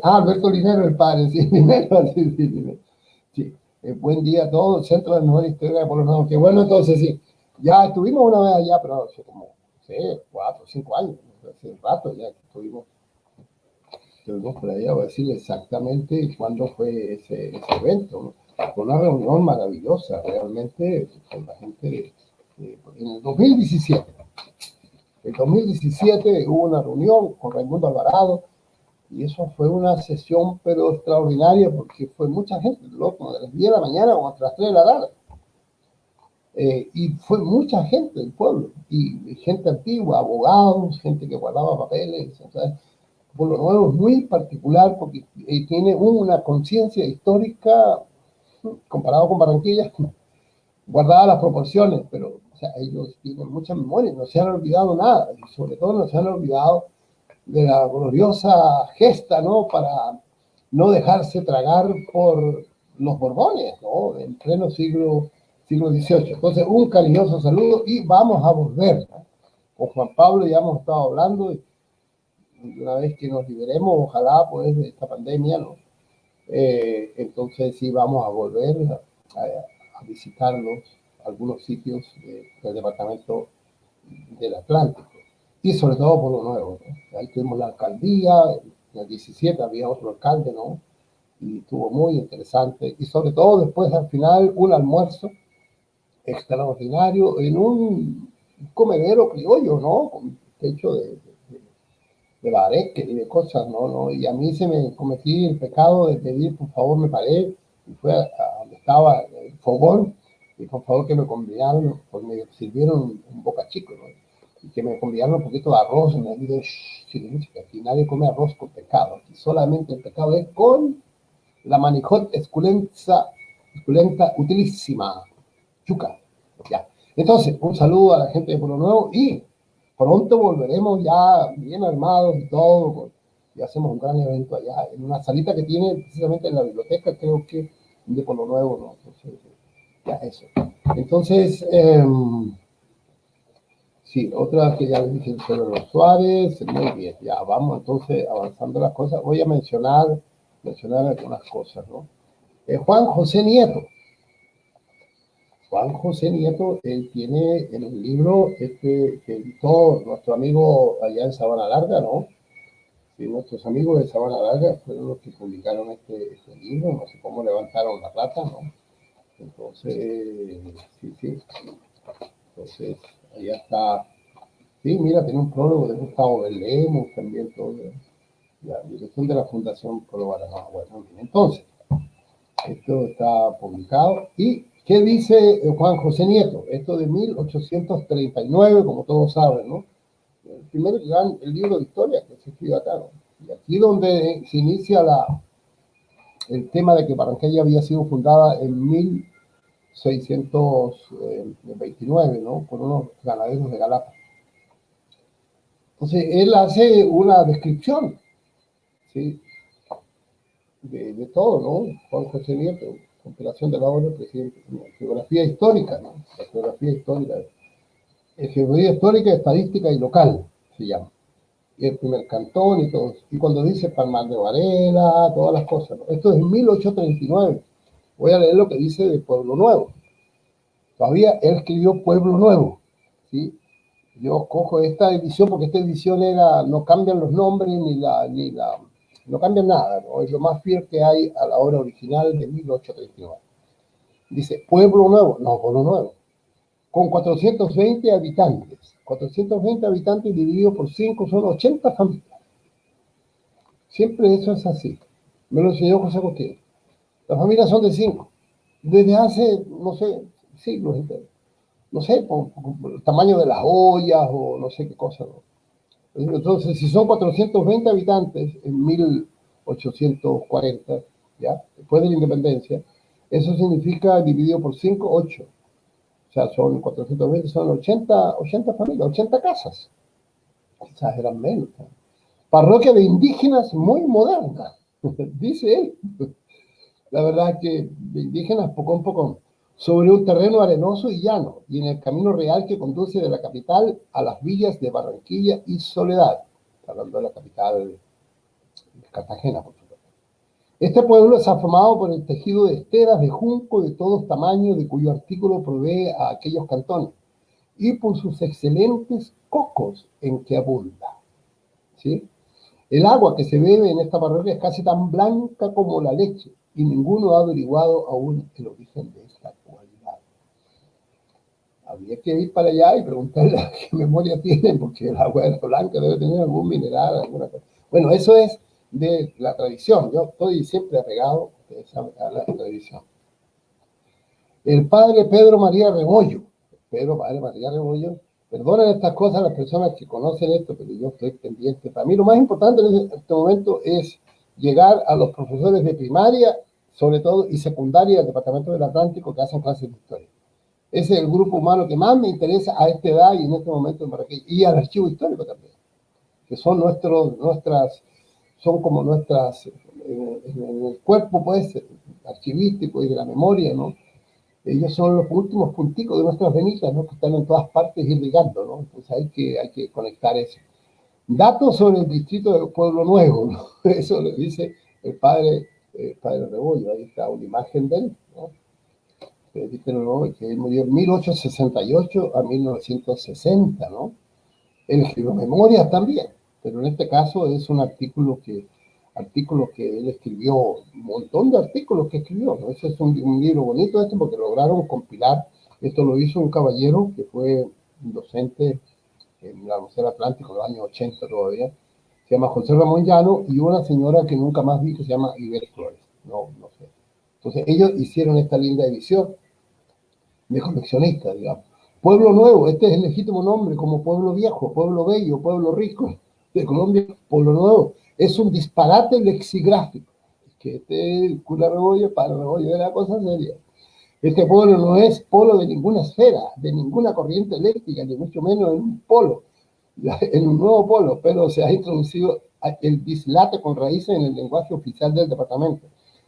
Alberto Linero, el padre, sí, Linero, sí. Buen día a todos, Centro de Memoria Histórica de Pueblo Nuevo. Qué bueno, entonces sí. Ya estuvimos una vez allá, pero hace como, no sé, 4 o 5 años, hace un rato ya que estuvimos por allá. Voy a decir exactamente cuándo fue ese evento, ¿no? Fue una reunión maravillosa, realmente, con la gente en el 2017. En 2017 hubo una reunión con Raimundo Alvarado, y eso fue una sesión pero extraordinaria, porque fue mucha gente, loco, de las 10 de la mañana o hasta las 3 de la tarde. Y fue mucha gente del pueblo, y gente antigua, abogados, gente que guardaba papeles. O sea, Pueblo Nuevo es muy particular porque tiene una conciencia histórica, comparado con Barranquilla, guardadas las proporciones, pero o sea, ellos tienen mucha memoria, no se han olvidado nada, y sobre todo no se han olvidado de la gloriosa gesta, ¿no? Para no dejarse tragar por los Borbones, ¿no? En pleno siglo XVIII. Entonces, un cariñoso saludo y vamos a volver, ¿no? Con Juan Pablo ya hemos estado hablando, y una vez que nos liberemos, ojalá, pues, de esta pandemia, ¿no? Entonces sí vamos a volver a visitarlos, algunos sitios del departamento del Atlántico, y sobre todo por lo nuevo, ¿no? Ahí tuvimos la alcaldía, en el 17 había otro alcalde, ¿no? Y estuvo muy interesante, y sobre todo después al final un almuerzo extraordinario en un comedero criollo, ¿no? Con techo de bareque y de cosas, ¿no? ¿no? Y a mí se me cometí el pecado de pedir, por favor, me paré, y fue a donde estaba el fogón, y por favor que me convidaran, porque me sirvieron un boca chico, ¿no? Y que me convidaron un poquito de arroz, y me dije, silencio, que aquí nadie come arroz con pecado, aquí solamente el pecado es con la manijot esculenta utilísima, yuca, ya. Entonces, un saludo a la gente de Pueblo Nuevo, y pronto volveremos ya bien armados y todo, y hacemos un gran evento allá, en una salita que tiene precisamente en la biblioteca, creo que de Pueblo Nuevo, ¿no? Entonces, ya eso. Entonces, sí, otra que ya les dije sobre los Suárez, muy bien, ya vamos entonces avanzando las cosas. Voy a mencionar algunas cosas, ¿no? Juan José Nieto. Juan José Nieto, él tiene en el libro que editó nuestro amigo allá en Sabana Larga, ¿no? Sí, nuestros amigos de Sabana Larga fueron los que publicaron este libro, no sé cómo levantaron la plata, ¿no? Entonces, sí. Entonces, allá está. Sí, mira, tiene un prólogo de Gustavo Belemos, también todo. La dirección de la Fundación Pueblo Barahona. Bueno, entonces, esto está publicado. ¿Y qué dice Juan José Nieto? Esto de 1839, como todos saben, ¿no? El primer el libro de historia que se escribe acá, ¿no? Y aquí donde se inicia el tema de que Barranquilla había sido fundada en 1629, ¿no? Por unos ganaderos de Galapa. Entonces, él hace una descripción, ¿sí? de todo, ¿no? Juan José Nieto, compilación de la obra del presidente, geografía histórica, ¿no? La geografía histórica, geografía histórica, estadística y local, se llama. Y el primer cantón y todo. Y cuando dice Palmar de Varela, todas las cosas, ¿no? Esto es 1839. Voy a leer lo que dice de Pueblo Nuevo. Todavía él escribió Pueblo Nuevo, ¿sí? Yo cojo esta edición porque esta edición no cambian los nombres no cambian nada, ¿no? Es lo más fiel que hay a la obra original de 1839. Dice, Pueblo Nuevo, no, Pueblo Nuevo, con 420 habitantes. 420 habitantes divididos por 5 son 80 familias. Siempre eso es así. Me lo enseñó José Agustín. Las familias son de 5. Desde hace, no sé, siglos enteros. No sé, por el tamaño de las ollas o no sé qué cosa, ¿no? Entonces, si son 420 habitantes en 1840, ¿ya? Después de la independencia, eso significa dividido por 5, 8. O sea, son 420, son 80 familias, 80 casas. Quizás eran menos, ¿no? Parroquia de indígenas muy moderna, dice él. La verdad es que de indígenas poco, sobre un terreno arenoso y llano, y en el camino real que conduce de la capital a las villas de Barranquilla y Soledad. Está hablando de la capital de Cartagena, por supuesto. Este pueblo es afamado por el tejido de esteras de junco de todos tamaños, de cuyo artículo provee a aquellos cantones, y por sus excelentes cocos en que abunda, ¿sí? El agua que se bebe en esta parroquia es casi tan blanca como la leche, y ninguno ha averiguado aún el origen de esta cualidad. Habría que ir para allá y preguntarle a qué memoria tienen, porque el agua es blanca, debe tener algún mineral, alguna cosa. Bueno, eso es de la tradición. Yo estoy siempre apegado a la tradición. El padre Pedro María Rebollo, padre María Rebollo, perdonen estas cosas a las personas que conocen esto, pero yo estoy pendiente. Para mí lo más importante en este momento es llegar a los profesores de primaria, sobre todo, y secundaria del Departamento del Atlántico que hacen clases de historia. Ese es el grupo humano que más me interesa a esta edad y en este momento en Marrakech, y al archivo histórico también, que son son como nuestras, en el cuerpo, pues, archivístico y de la memoria, ¿no? Ellos son los últimos punticos de nuestras venitas, ¿no? Que están en todas partes irrigando, ¿no? Entonces hay que conectar eso. Datos sobre el distrito de Pueblo Nuevo, ¿no? Eso lo dice el padre Rebollo, ahí está una imagen de él, ¿no? Que murió en 1868 a 1960, ¿no? Él escribió memorias también, pero en este caso es un artículo que él escribió, un montón de artículos que escribió, ¿no? Ese es un libro bonito porque lograron compilar, esto lo hizo un caballero que fue docente en la Universidad del Atlántico en los años 80 todavía, se llama José Ramón Llano, y una señora que nunca más vi que se llama Iber Flores, no sé. Entonces ellos hicieron esta linda edición de coleccionista, digamos. Pueblo Nuevo, este es el legítimo nombre, como Pueblo Viejo, Pueblo Bello, Pueblo Rico de Colombia. Pueblo Nuevo es un disparate lexigráfico, que el cura Rebollo, para Rebollo era cosa seria. Este pueblo no es polo de ninguna esfera, de ninguna corriente eléctrica, ni mucho menos en un polo, en un nuevo polo, pero se ha introducido el dislate con raíces en el lenguaje oficial del departamento.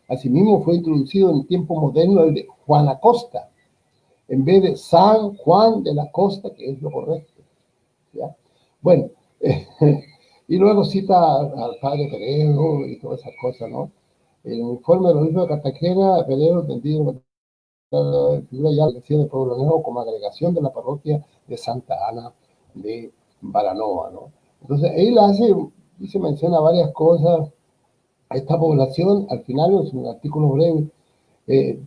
Asimismo fue introducido en tiempo moderno el de Juan Acosta, en vez de San Juan de la Costa, que es lo correcto. ¿Ya? Bueno, y luego cita al padre Peredo y todas esas cosas, ¿no? El informe del obispo de Cartagena, Peredo, entendido figura ya de Pueblo Nuevo como agregación de la parroquia de Santa Ana de Baranoa, ¿no? Entonces, él se menciona varias cosas. A esta población, al final, es un artículo breve, eh,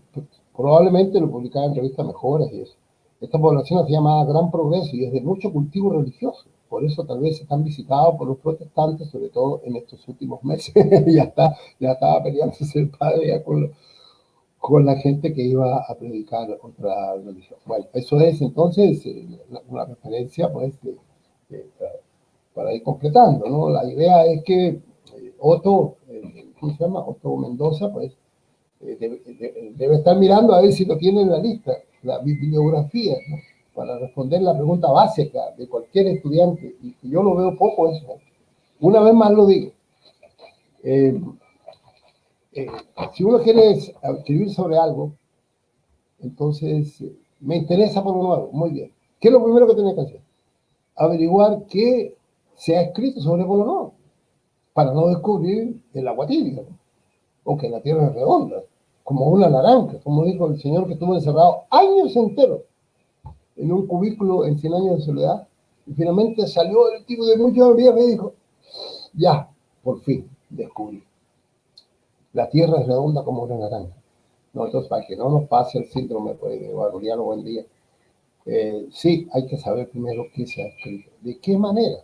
probablemente lo publicaba en revista Mejoras y eso. Esta población se llama Gran Progreso y es de mucho cultivo religioso. Por eso tal vez están visitados por los protestantes, sobre todo en estos últimos meses. ya estaba peleándose el padre ya con la gente que iba a predicar otra religión. Bueno, eso es entonces una referencia, pues, para ir completando, ¿no? La idea es que Otto, ¿cómo se llama? Otto Mendoza, pues, debe estar mirando a ver si lo tiene en la lista, la bibliografía, ¿no? Para responder la pregunta básica de cualquier estudiante, y yo lo veo poco eso. Una vez más lo digo. Si uno quiere escribir sobre algo, entonces me interesa por lo nuevo, muy bien. ¿Qué es lo primero que tiene que hacer? Averiguar qué se ha escrito sobre Polo Nuevo, para no descubrir el agua tibia, ¿no? O que la Tierra es redonda, como una naranja, como dijo el señor que estuvo encerrado años enteros en un cubículo en 100 años de soledad, y finalmente salió el tipo de muchos días y dijo, ya, por fin, descubrí. La Tierra es redonda como una naranja. No, entonces, para que no nos pase el síndrome de Valeriano Buen Día, sí, hay que saber primero qué se ha escrito. ¿De qué manera?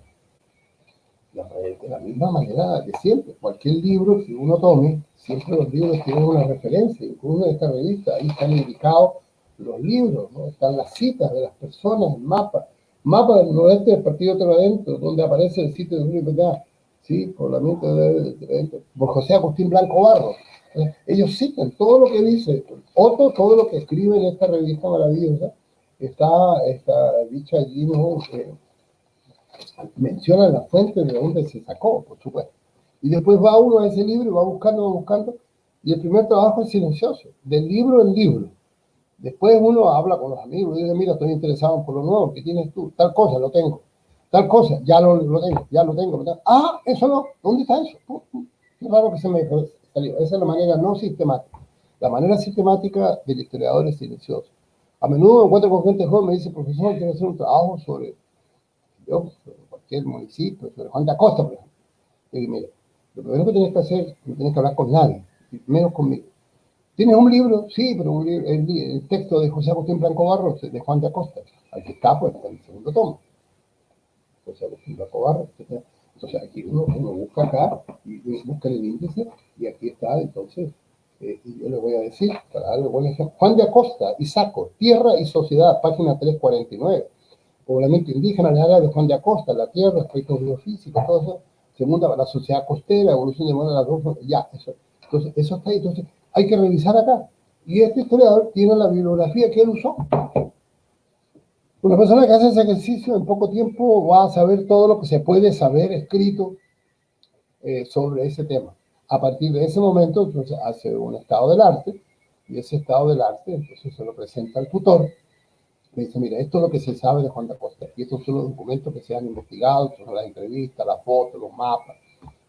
De la misma manera de siempre. Cualquier libro que uno tome, siempre los libros tienen una referencia. Incluso en esta revista, ahí están indicados los libros, ¿no? Están las citas de las personas, el mapa. Mapa del noroeste del partido Adentro, donde aparece el sitio de Universidad, ¿sí? Poblamiento por José Agustín Blanco Barro. Ellos citan todo lo que dice Otto, todo lo que escribe en esta revista maravillosa, está dicho allí, ¿no? Menciona la fuente de donde se sacó, por supuesto. Y después va uno a ese libro y va buscando, y el primer trabajo es silencioso, del libro en libro. Después uno habla con los amigos y dice, mira, estoy interesado por lo nuevo, ¿qué tienes tú? Tal cosa, lo tengo. Tal cosa, ya lo tengo, ya lo tengo. Ah, eso no, ¿dónde está eso? Qué raro que se me salió. Esa es la manera no sistemática. La manera sistemática del historiador es silencioso. A menudo me encuentro con gente joven, me dice, profesor, quiero hacer un trabajo sobre cualquier municipio, sobre Juan de Acosta, por ejemplo. Y digo, mira, lo primero que tienes que hacer, no tienes que hablar con nadie, menos conmigo. ¿Tienes un libro? Sí, pero un libro, el texto de José Agustín Blanco Barros, de Juan de Acosta. Aquí está, pues, en el segundo tomo. José Agustín Blanco Barros. Entonces, aquí uno busca acá, y busca el índice, y aquí está, entonces, y yo le voy a decir, para darle buen ejemplo, Juan de Acosta, Isaco, Tierra y Sociedad, página 349. Poblamiento indígena en el área de Juan de Acosta, la tierra, aspectos biofísicos, todo eso. Segunda, la sociedad costera, evolución de las dos, ya, eso. Entonces, eso está ahí. Entonces, hay que revisar acá. Y este historiador tiene la bibliografía que él usó. Una persona que hace ese ejercicio en poco tiempo va a saber todo lo que se puede saber escrito sobre ese tema. A partir de ese momento, entonces, hace un estado del arte, y ese estado del arte, entonces, se lo presenta al tutor. Me dice, mira, esto es lo que se sabe de Juan de Acosta, y estos son los documentos que se han investigado, son las entrevistas, las fotos, los mapas,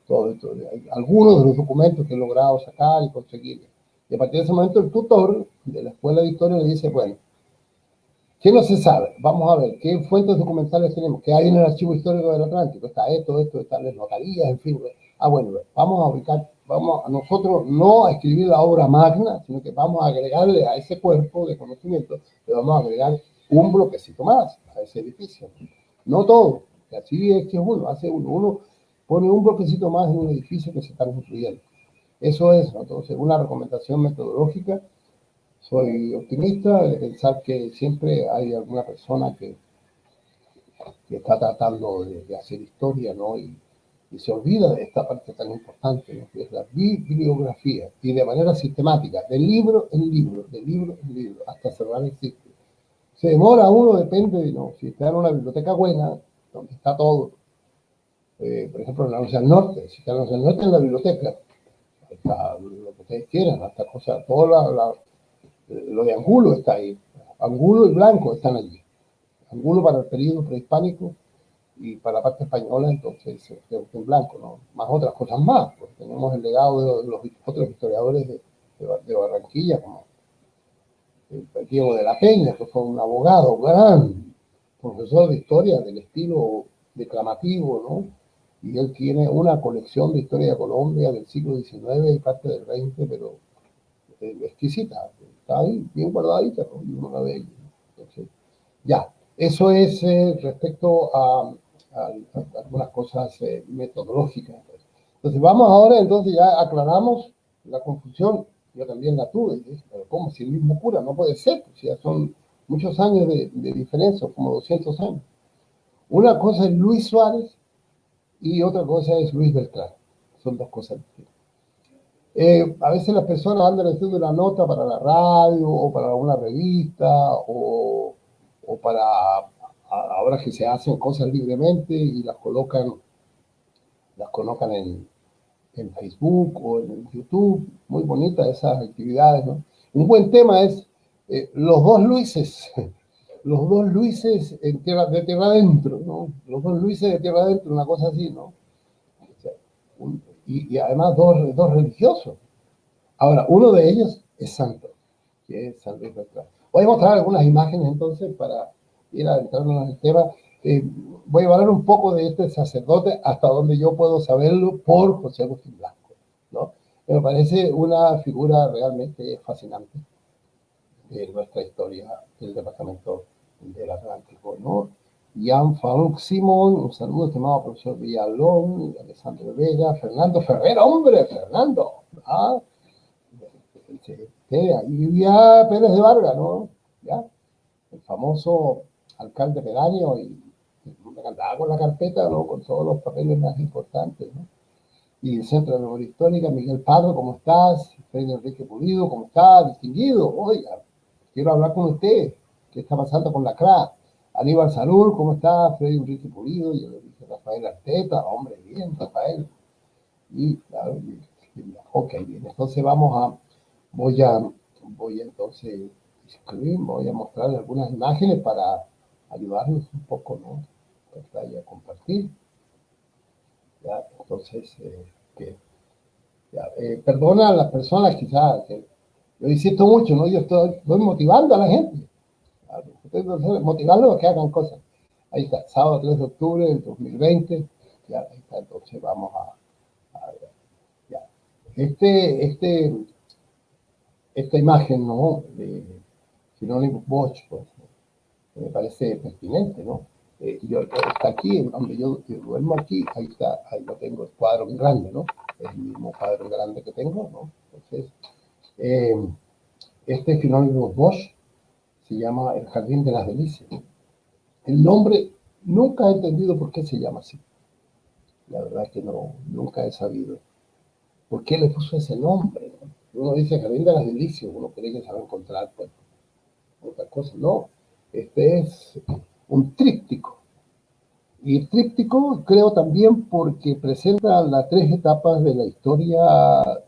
todo esto. Algunos de los documentos que he logrado sacar y conseguir. Y a partir de ese momento, el tutor de la Escuela de Historia le dice, bueno, ¿qué no se sabe? Vamos a ver, ¿qué fuentes documentales tenemos? ¿Qué hay en el Archivo Histórico del Atlántico? Está esto, están las notarías, en fin. Bueno, vamos a ubicar, vamos a nosotros no a escribir la obra magna, sino que vamos a agregarle a ese cuerpo de conocimiento, le vamos a agregar un bloquecito más a ese edificio. No todo, que así es que uno hace uno pone un bloquecito más en un edificio que se está construyendo. Eso es, entonces, una recomendación metodológica. Soy optimista de pensar que siempre hay alguna persona que está tratando de hacer historia, ¿no? Y se olvida de esta parte tan importante, ¿no? Que es la bibliografía, y de manera sistemática, de libro en libro, de libro en libro, hasta cerrar el ciclo. Se demora uno, depende de, ¿no? Si está en una biblioteca buena, donde está todo, por ejemplo, en la Universidad del Norte, si está en la Universidad del Norte en la biblioteca, está lo que ustedes quieran, hasta cosas, lo de Angulo está ahí. Angulo y Blanco están allí. Angulo para el periodo prehispánico y para la parte española, entonces, en Blanco, ¿no? Más otras cosas más, pues tenemos el legado de los otros historiadores de Barranquilla, como el Diego de la Peña, que fue un abogado, un gran profesor de historia del estilo declamativo, ¿no? Y él tiene una colección de historia de Colombia del siglo XIX y parte del XX, pero exquisita, está ahí, bien guardadita, ¿no? Y uno la ve ahí. Entonces, ya, eso es respecto a algunas cosas metodológicas. Entonces, vamos ahora, entonces ya aclaramos la confusión, yo también la tuve, pero ¿cómo? Si el mismo cura, no puede ser, pues ya son muchos años de diferencia, como 200 años. Una cosa es Luis Suárez y otra cosa es Luis Beltrán, son dos cosas distintas. A veces las personas andan haciendo una nota para la radio o para una revista o para ahora que se hacen cosas libremente y las colocan en Facebook o en YouTube. Muy bonitas esas actividades, ¿no? Un buen tema es los dos Luises, los dos Luises de tierra adentro, ¿no? Los dos Luises de tierra adentro, una cosa así, ¿no? O sea, y además dos religiosos. Ahora, uno de ellos es santo, que es San Luis Beltrán. Voy a mostrar algunas imágenes entonces para ir adentrándonos en el tema. Voy a hablar un poco de este sacerdote hasta donde yo puedo saberlo por José Agustín Blanco, ¿no? Me parece una figura realmente fascinante de nuestra historia del departamento del Atlántico, ¿no? Jean-Falc Simón, un saludo, estimado profesor Villalón, Alessandro Vega, Fernando Ferrer, hombre, Fernando, ¿ah? Ahí vivía Pérez de Vargas, ¿no? ¿Ya? El famoso alcalde pedáneo y me andaba con la carpeta, ¿no? Con todos los papeles más importantes, ¿no? Y el Centro de Memoria Histórica, Miguel Pardo, ¿cómo estás? Freddy Enrique Pulido, ¿cómo está? Distinguido, oiga, quiero hablar con usted. ¿Qué está pasando con la CRA? Aníbal Salur, ¿cómo está? Freddy Enrique Pulido, yo le dije Rafael Arteta, hombre, bien, Rafael. Y, claro, ok, bien, entonces voy a entonces escribir, voy a mostrar algunas imágenes para ayudarnos un poco, ¿no? Pantalla, compartir. Ya, entonces, perdona a las personas quizás, que yo insisto mucho, ¿no? Yo estoy motivando a la gente, motivando a que hagan cosas. Ahí está, sábado 3 de octubre del 2020, ya, ahí está, entonces vamos a ya. Esta imagen, ¿no? De Sinónimo Bosch, pues, me parece pertinente, ¿no? Está aquí, donde yo duermo aquí, ahí está, ahí lo tengo, el cuadro grande, ¿no? Es el mismo cuadro grande que tengo, ¿no? Entonces, Este Hieronymus Bosch se llama El Jardín de las Delicias. El nombre nunca he entendido por qué se llama así. La verdad es que no, nunca he sabido por qué le puso ese nombre, ¿no? Uno dice Jardín de las Delicias, uno cree que se va a encontrar pues, otra cosa. No, este es un tríptico. Y tríptico creo también porque presenta las tres etapas de la historia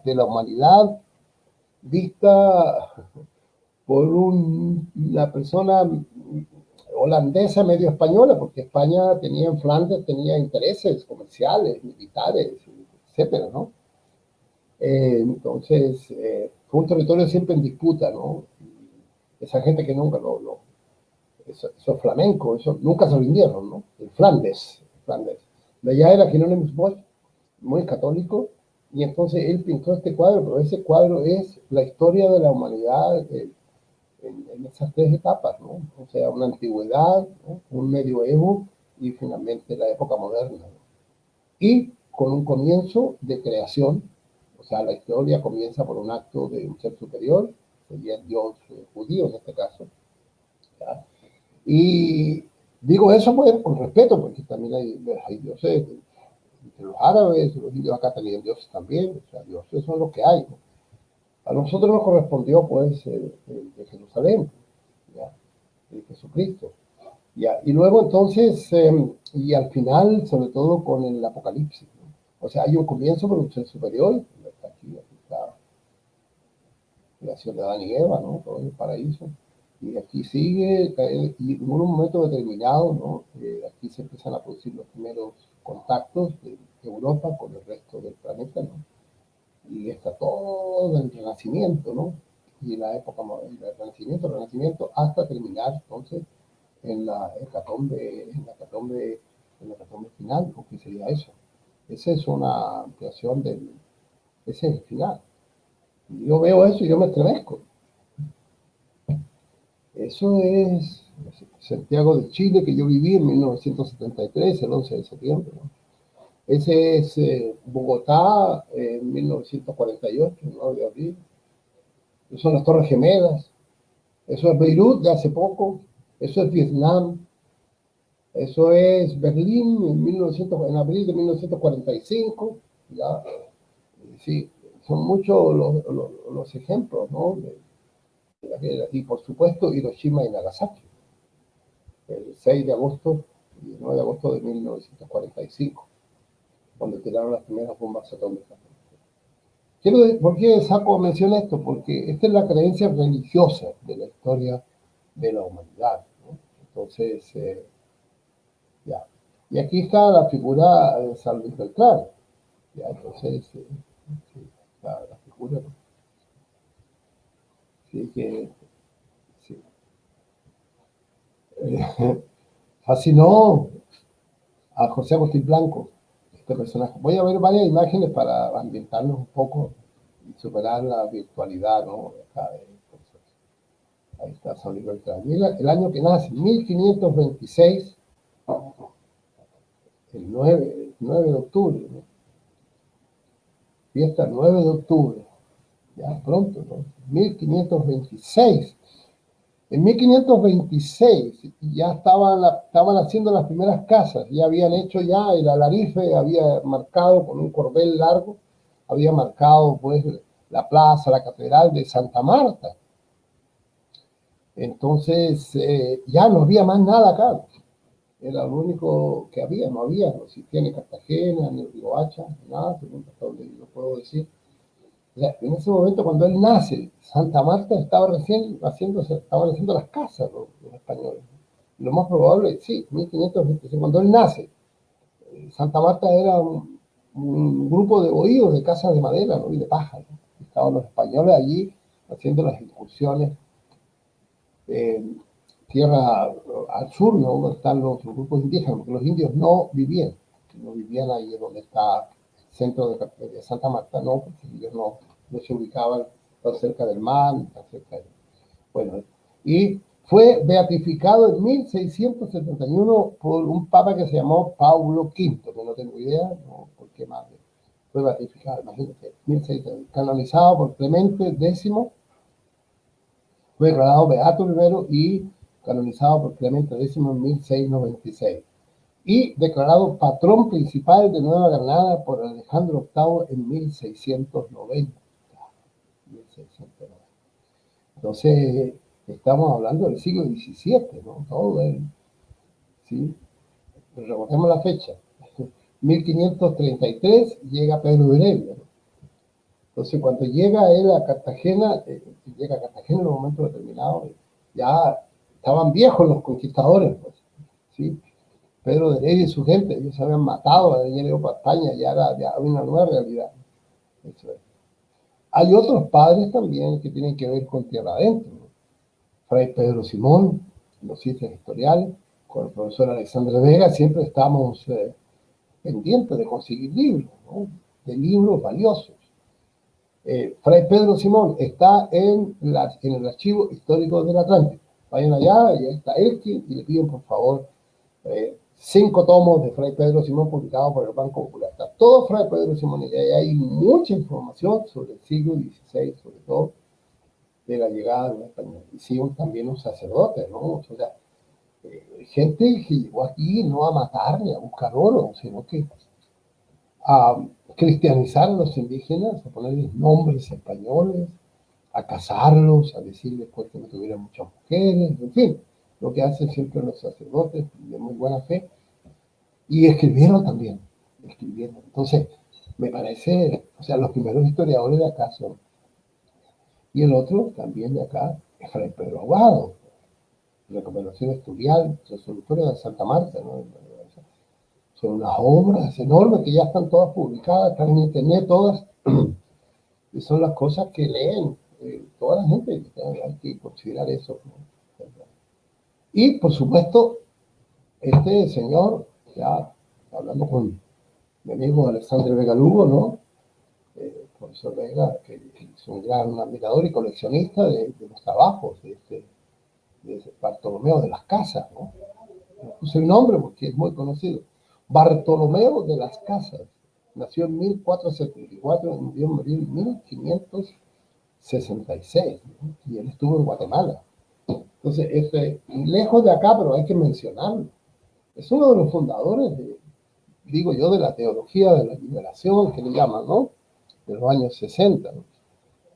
de la humanidad vista por una persona holandesa medio española, porque España tenía en Flandes, tenía intereses comerciales, militares, etcétera, ¿no? Entonces, fue un territorio siempre en disputa, ¿no? Esa gente que nunca esos flamencos, eso nunca se rindieron, ¿no? El Flandes. De allá era Hieronymus Bosch, muy católico, y entonces él pintó este cuadro, pero ese cuadro es la historia de la humanidad en esas tres etapas, ¿no? O sea, una antigüedad, ¿no? Un medioevo y finalmente la época moderna, ¿no? Y con un comienzo de creación, o sea, la historia comienza por un acto de un ser superior, sería el Dios judío en este caso, ¿ya? Y digo eso pues, con respeto, porque también hay dioses entre los árabes, los indios acá tenían dioses también, o sea, dioses son los que hay, ¿no? A nosotros nos correspondió pues de Jerusalén, ¿ya? De Jesucristo. ¿Ya? Y luego entonces, y al final, sobre todo con el Apocalipsis, ¿no? O sea, hay un comienzo por un ser superior, aquí está la creación de Adán y Eva, ¿no? Todo el paraíso. Y aquí sigue, y en un momento determinado, ¿no? Aquí se empiezan a producir los primeros contactos de Europa con el resto del planeta, ¿no? Y está todo el Renacimiento, ¿no? Y la época del Renacimiento, hasta terminar entonces en la hecatombe final, ¿o qué sería eso? Esa es una ampliación ese es el final. Y yo veo eso y yo me estremezco. Eso es Santiago de Chile, que yo viví en 1973, el 11 de septiembre, ¿no? Ese es Bogotá en 1948, el 9 de abril. Eso son las Torres Gemelas. Eso es Beirut de hace poco. Eso es Vietnam. Eso es Berlín en abril de 1945. ¿Ya? Sí, son muchos los ejemplos, ¿no? Y por supuesto Hiroshima y Nagasaki, el 6 de agosto y el 9 de agosto de 1945, donde tiraron las primeras bombas atómicas. ¿Por qué saco mención esto? Porque esta es la creencia religiosa de la historia de la humanidad, ¿no? Entonces, ya. Y aquí está la figura de San Luis Beltrán. Ya, entonces, sí, la figura, ¿no? Sí, que sí. Fascinó a José Agustín Blanco, este personaje. Voy a ver varias imágenes para ambientarnos un poco y superar la virtualidad, ¿no? Ahí está San Luis Beltrán. Y el año que nace, 1526, el 9 de octubre, ¿no? Fiesta 9 de octubre, ya pronto, ¿no? 1526. En 1526 ya estaban haciendo las primeras casas, ya habían hecho ya el alarife, había marcado con un cordel largo, había marcado pues la plaza, la catedral de Santa Marta. Entonces ya no había más nada acá, era lo único que había, no existía ni Cartagena, ni Riohacha, nada, según hasta donde yo puedo decir. En ese momento, cuando él nace, Santa Marta estaban haciendo las casas los españoles. Lo más probable, sí, 1526, cuando él nace, Santa Marta era un grupo de bohíos, de casas de madera, ¿no? Y de paja, ¿no? Estaban los españoles allí haciendo las incursiones tierra al sur, ¿no? Donde están los grupos indígenas, porque los indios no vivían ahí donde está el centro de Santa Marta, no, porque ellos no se ubicaban tan cerca del mar, tan cerca de... Bueno, y fue beatificado en 1671 por un papa que se llamó Paulo V, que no tengo idea, no, por qué más, fue beatificado, imagínate, 1600, canonizado por Clemente X, fue declarado beato primero y canonizado por Clemente X en 1696. Y declarado patrón principal de Nueva Granada por Alejandro VIII en 1690. 1690. Entonces, estamos hablando del siglo XVII, ¿no? Todo el, ¿sí? Recordemos la fecha. 1533 llega Pedro de Heredia, ¿no? Entonces, cuando llega él a Cartagena, llega a Cartagena en un momento determinado, ya estaban viejos los conquistadores, pues, ¿sí? Pedro de Heredia y su gente, ellos se habían matado a Daniel Pastaña, ya era una nueva realidad. Eso es. Hay otros padres también que tienen que ver con tierra adentro, ¿no? Fray Pedro Simón, los ciencias historiales, con el profesor Alexandre Vega, siempre estamos pendientes de conseguir libros, ¿no? De libros valiosos. Fray Pedro Simón está en el Archivo Histórico del Atlántico. Vayan allá, y ahí está Elkin, y le piden por favor 5 tomos de Fray Pedro Simón publicados por el Banco Popular. Está todo Fray Pedro Simón, y ahí hay mucha información sobre el siglo XVI, sobre todo de la llegada de los españoles. Y sí, también los sacerdotes, ¿no? O sea, gente que llegó aquí no a matar ni a buscar oro, sino que a cristianizar a los indígenas, a ponerles nombres españoles, a casarlos, a decirles pues, que no tuvieran muchas mujeres, en fin, lo que hacen siempre los sacerdotes de muy buena fe. Y escribieron también, escribieron. Entonces, me parece, o sea, los primeros historiadores de acá son. Y el otro también de acá es Fray Pedro Aguado, Recopilación Historial, Resolutorio de Santa Marta, ¿no? Son unas obras enormes que ya están todas publicadas, están en internet todas, y son las cosas que leen toda la gente, hay que considerar eso, ¿no? Y por supuesto, este señor, ya hablando con mi amigo Alexandre Vega Lugo, ¿no? Profesor Vega, que es un gran admirador y coleccionista de los trabajos de Bartolomeo de las Casas, ¿no? No puse el nombre porque es muy conocido. Bartolomeo de las Casas nació en 1474 y murió en 1566, ¿no? Y él estuvo en Guatemala. Entonces, lejos de acá, pero hay que mencionarlo. Es uno de los fundadores, digo yo, de la teología de la liberación, que le llaman, ¿no? De los años 60, ¿no?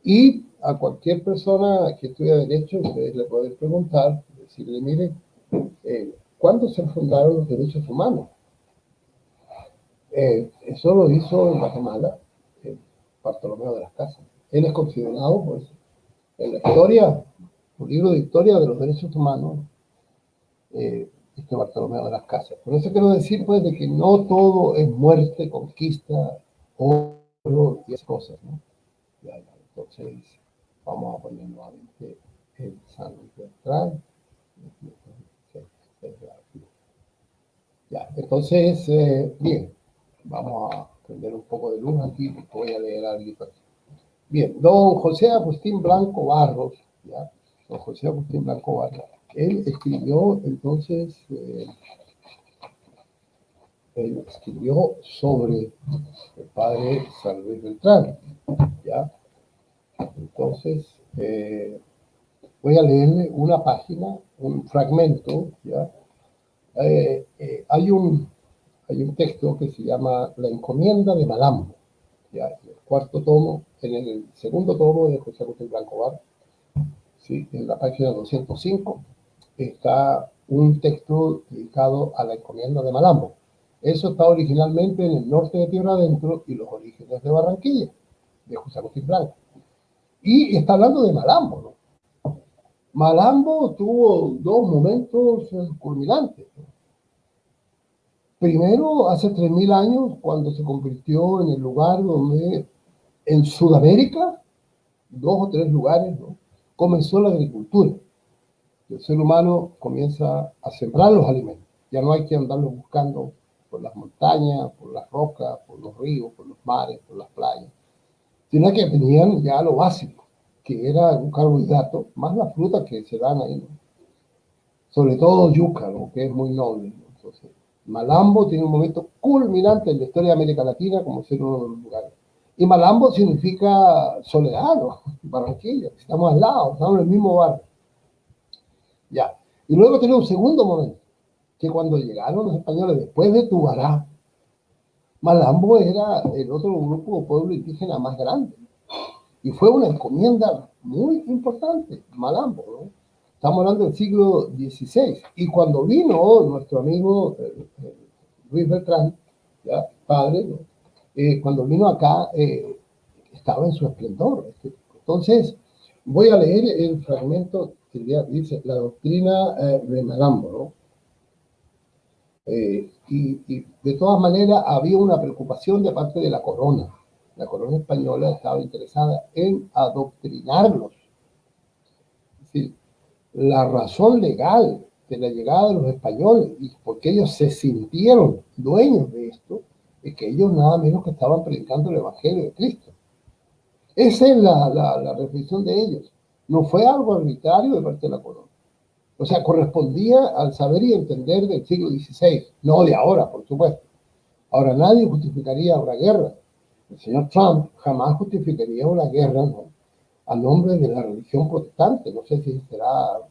Y a cualquier persona que estudia Derecho, ustedes le pueden preguntar, decirle, mire, ¿cuándo se fundaron los derechos humanos? Eso lo hizo en Guatemala Bartolomeo de las Casas. Él es considerado, pues, en la historia, un libro de historia de los derechos humanos, Bartolomeo de las Casas. Por eso quiero decir, pues, de que no todo es muerte, conquista, oro y esas cosas, ¿no? Ya, entonces, vamos a poner nuevamente el San Bertrán. Ya, entonces, bien, vamos a prender un poco de luz aquí, porque voy a leer algo. Bien, don José Agustín Blanco Barros, ¿ya? Don José Agustín Blanco Barros, él escribió entonces, él escribió sobre el padre San Luis Beltrán, ¿ya? Entonces, voy a leerle una página, un fragmento, ¿ya? Hay un texto que se llama La Encomienda de Malambo, ¿ya? En el cuarto tomo, en el segundo tomo de José Agustín Blanco Barros, ¿sí? En la página 205, está un texto dedicado a la Encomienda de Malambo. Eso está originalmente en el norte de Tierra Adentro y los orígenes de Barranquilla, de José Agustín Blanco. Y está hablando de Malambo, ¿no? Malambo tuvo 2 momentos culminantes, ¿no? Primero, hace 3000 años, cuando se convirtió en el lugar donde, en Sudamérica, 2 o 3 lugares, ¿no? Comenzó la agricultura. El ser humano comienza a sembrar los alimentos. Ya no hay que andarlos buscando por las montañas, por las rocas, por los ríos, por los mares, por las playas, sino que tenían ya lo básico, que era un carbohidrato, más la fruta que se dan ahí, ¿no? Sobre todo yuca, ¿no? Que es muy noble, ¿no? Entonces, Malambo tiene un momento culminante en la historia de América Latina como ser uno de los lugares. Y Malambo significa soledad, ¿no? Barranquilla, estamos al lado, estamos en el mismo barrio. Ya. Y luego tiene un segundo momento, que cuando llegaron los españoles después de Tubará, Malambo era el otro grupo o pueblo indígena más grande. Y fue una encomienda muy importante, Malambo, ¿no? Estamos hablando del siglo XVI. Y cuando vino nuestro amigo Luis Beltrán, ¿ya? Padre, ¿no? Cuando vino acá, estaba en su esplendor. Entonces, voy a leer el fragmento que dice la doctrina de Malambo, ¿no? Y de todas maneras había una preocupación de parte de la corona. La corona española estaba interesada en adoctrinarlos. Es decir, la razón legal de la llegada de los españoles y porque ellos se sintieron dueños de esto, es que ellos nada menos que estaban predicando el Evangelio de Cristo. Esa es la reflexión de ellos. No fue algo arbitrario de parte de la corona. O sea, correspondía al saber y entender del siglo XVI, no de ahora, por supuesto. Ahora nadie justificaría una guerra. El señor Trump jamás justificaría una guerra, ¿no?, a nombre de la religión protestante. No sé si será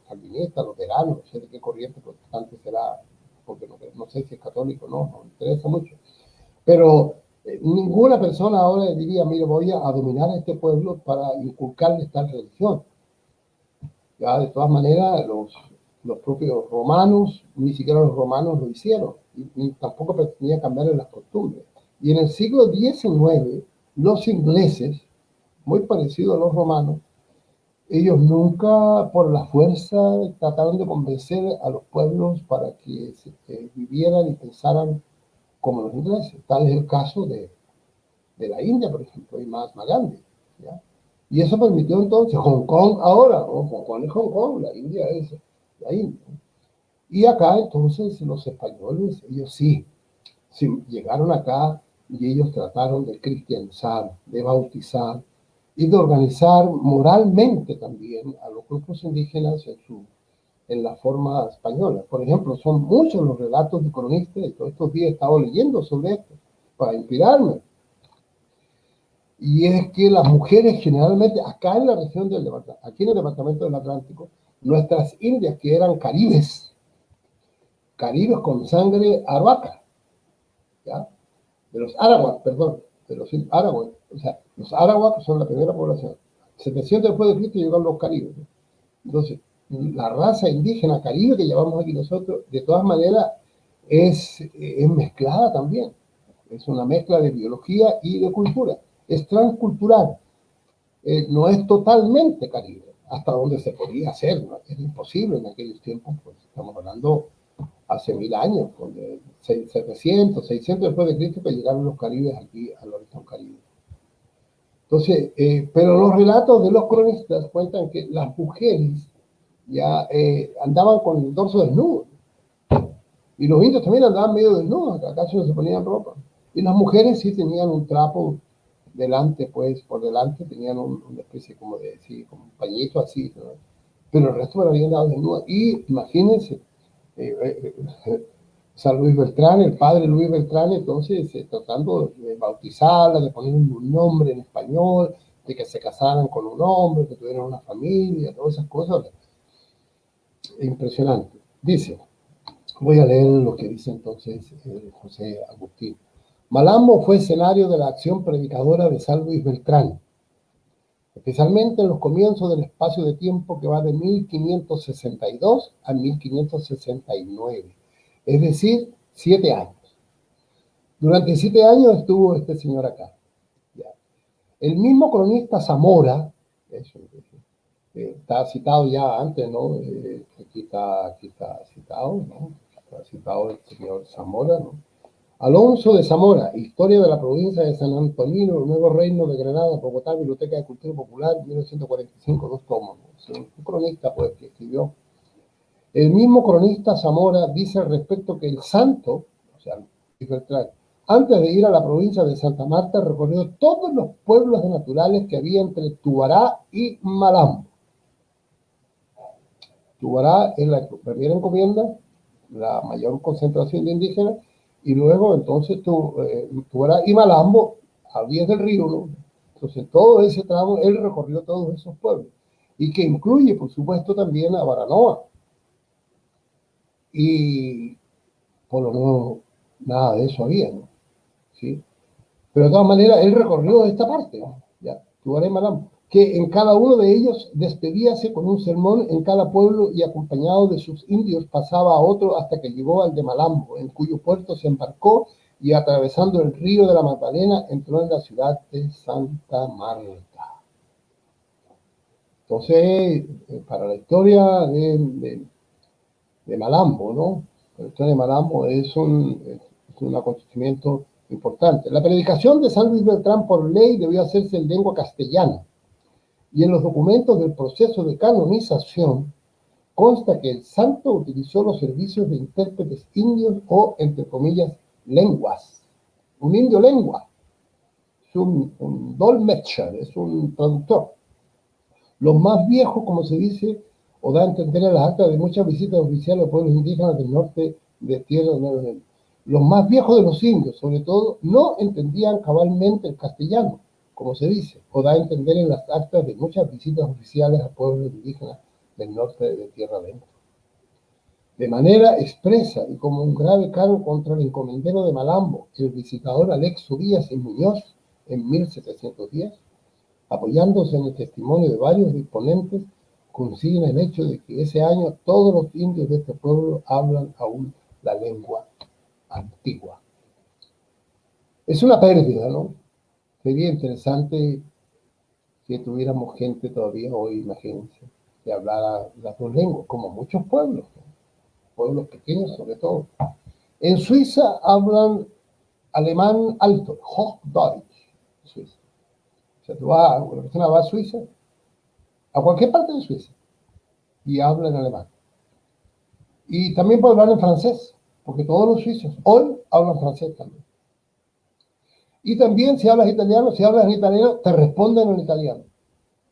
calvinista, luterano, no sé de qué corriente protestante será, porque no sé si es católico, no me interesa mucho. Pero ninguna persona ahora diría, mire, voy a dominar a este pueblo para inculcarle esta religión. Ya, de todas maneras, los propios romanos, ni siquiera los romanos lo hicieron, y tampoco pretendía cambiar las costumbres. Y en el siglo XIX, los ingleses, muy parecidos a los romanos, ellos nunca por la fuerza trataron de convencer a los pueblos para que vivieran y pensaran como los ingleses. Tal es el caso de la India, por ejemplo, y Mahatma Gandhi, ¿ya? Y eso permitió entonces Hong Kong ahora, ¿no? Hong Kong es Hong Kong, la India es la India. Y acá entonces los españoles, ellos sí llegaron acá y ellos trataron de cristianizar, de bautizar y de organizar moralmente también a los grupos indígenas en la forma española. Por ejemplo, son muchos los relatos de cronistas, y todos estos días he estado leyendo sobre esto para inspirarme. Y es que las mujeres generalmente, acá en la región del departamento, aquí en el departamento del Atlántico, nuestras indias que eran caribes con sangre arawak, ¿ya? De los arawak, perdón, de los arawak, o sea, los arawak son la primera población. 700 después de Cristo llegaron los caribes, ¿no? Entonces, la raza indígena caribe que llevamos aquí nosotros, de todas maneras, es mezclada también. Es una mezcla de biología y de cultura. Es transcultural. No es totalmente caribe, hasta donde se podía hacer, ¿no? Es imposible en aquellos tiempos, pues estamos hablando hace 1000 años, donde 700, 600 después de Cristo, que llegaron los caribes aquí a la región caribe. Entonces, pero los relatos de los cronistas cuentan que las mujeres ya andaban con el dorso desnudo, y los indios también andaban medio desnudos, acaso no se ponían ropa, y las mujeres sí tenían un trapo delante, pues, por delante tenían una especie como de, sí, como un pañito así, ¿no? Pero el resto me lo habían dado desnudo. Y imagínense, San Luis Beltrán, el padre Luis Beltrán, entonces tratando de bautizarla, de ponerle un nombre en español, de que se casaran con un hombre, que tuvieran una familia, todas esas cosas. Impresionante. Dice, voy a leer lo que dice entonces José Agustín. Malambo fue escenario de la acción predicadora de San Luis Beltrán, especialmente en los comienzos del espacio de tiempo que va de 1562 a 1569, es decir, 7 años. Durante 7 años estuvo este señor acá. ¿Ya? El mismo cronista Zamora, está citado ya antes, ¿no? Aquí está citado, ¿no? Está citado el señor Zamora, ¿no? Alonso de Zamora, Historia de la provincia de San Antonino, el Nuevo Reino de Granada, Bogotá, Biblioteca de Cultura Popular, 1945, 2 tomos. ¿No? Un cronista, pues, que escribió. El mismo cronista Zamora dice al respecto que el santo, o sea, antes de ir a la provincia de Santa Marta, recorrió todos los pueblos naturales que había entre Tubará y Malambo. Tubará es la primera encomienda, la mayor concentración de indígenas, y luego entonces tú eras y Malambo, a 10 del río, ¿no? Entonces todo ese tramo, él recorrió todos esos pueblos, y que incluye, por supuesto, también a Baranoa. Y por lo menos nada de eso había, ¿no? ¿Sí? Pero de todas maneras, él recorrió esta parte, ¿no? Ya, Tuareg Malambo, que en cada uno de ellos despedíase con un sermón en cada pueblo y acompañado de sus indios pasaba a otro hasta que llegó al de Malambo, en cuyo puerto se embarcó y atravesando el río de la Magdalena entró en la ciudad de Santa Marta. Entonces, para la historia de Malambo, ¿no? La historia de Malambo es un acontecimiento importante. La predicación de San Luis Beltrán por ley debió hacerse en lengua castellana, y en los documentos del proceso de canonización consta que el santo utilizó los servicios de intérpretes indios o, entre comillas, lenguas. Un indio lengua, es un dolmetscher, es un traductor. Los más viejos, como se dice, o da a entender en las actas de muchas visitas oficiales a pueblos indígenas del norte de Tierra de los más viejos de los indios, sobre todo, no entendían cabalmente el castellano, como se dice, o da a entender en las actas de muchas visitas oficiales a pueblos indígenas del norte de Tierra Adentro. De manera expresa y como un grave cargo contra el encomendero de Malambo, el visitador Alex Urías y Muñoz, en 1710, apoyándose en el testimonio de varios disponentes, consigna el hecho de que ese año todos los indios de este pueblo hablan aún la lengua antigua. Es una pérdida, ¿no? Sería interesante que tuviéramos gente todavía hoy, imagínense, que hablara las dos lenguas, como muchos pueblos, ¿no? Pueblos pequeños sobre todo. En Suiza hablan alemán alto, Hochdeutsch, Suiza. O sea, una persona va a Suiza, a cualquier parte de Suiza, y habla en alemán. Y también puede hablar en francés, porque todos los suizos hoy hablan francés también. Y también si hablas en italiano, te responden en italiano.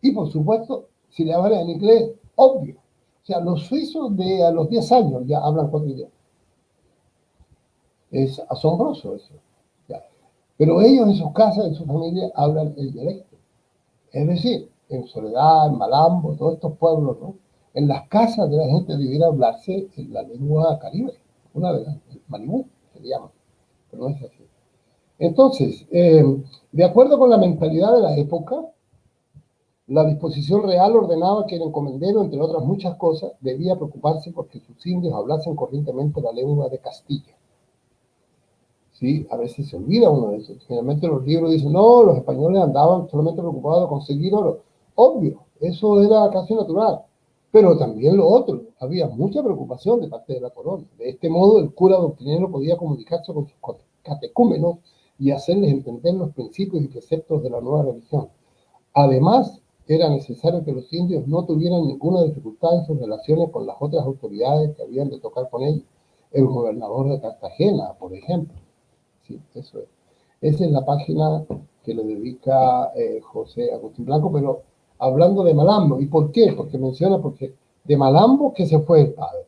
Y por supuesto, si le hablas en inglés, obvio. O sea, los suizos de a los 10 años ya hablan 4 idiomas. Es asombroso eso. Ya. Pero ellos en sus casas, en su familia, hablan el dialecto. Es decir, en Soledad, en Malambo, todos estos pueblos, ¿no? En las casas de la gente debiera hablarse en la lengua caribe, una de las, Malibú se llama, pero no es así. Entonces, de acuerdo con la mentalidad de la época, la disposición real ordenaba que el encomendero, entre otras muchas cosas, debía preocuparse porque sus indios hablasen corrientemente la lengua de Castilla. Sí, a veces se olvida uno de eso. Generalmente los libros dicen, no, los españoles andaban solamente preocupados de conseguir oro. Obvio, eso era casi natural. Pero también lo otro, había mucha preocupación de parte de la corona. De este modo, el cura doctrinero podía comunicarse con sus catecúmenos y hacerles entender los principios y preceptos de la nueva religión. Además, era necesario que los indios no tuvieran ninguna dificultad en sus relaciones con las otras autoridades que habían de tocar con ellos. El gobernador de Cartagena, por ejemplo. Sí, eso es. Esa es la página que le dedica José Agustín Blanco, pero hablando de Malambo. ¿Y por qué? Porque de Malambo que se fue el padre.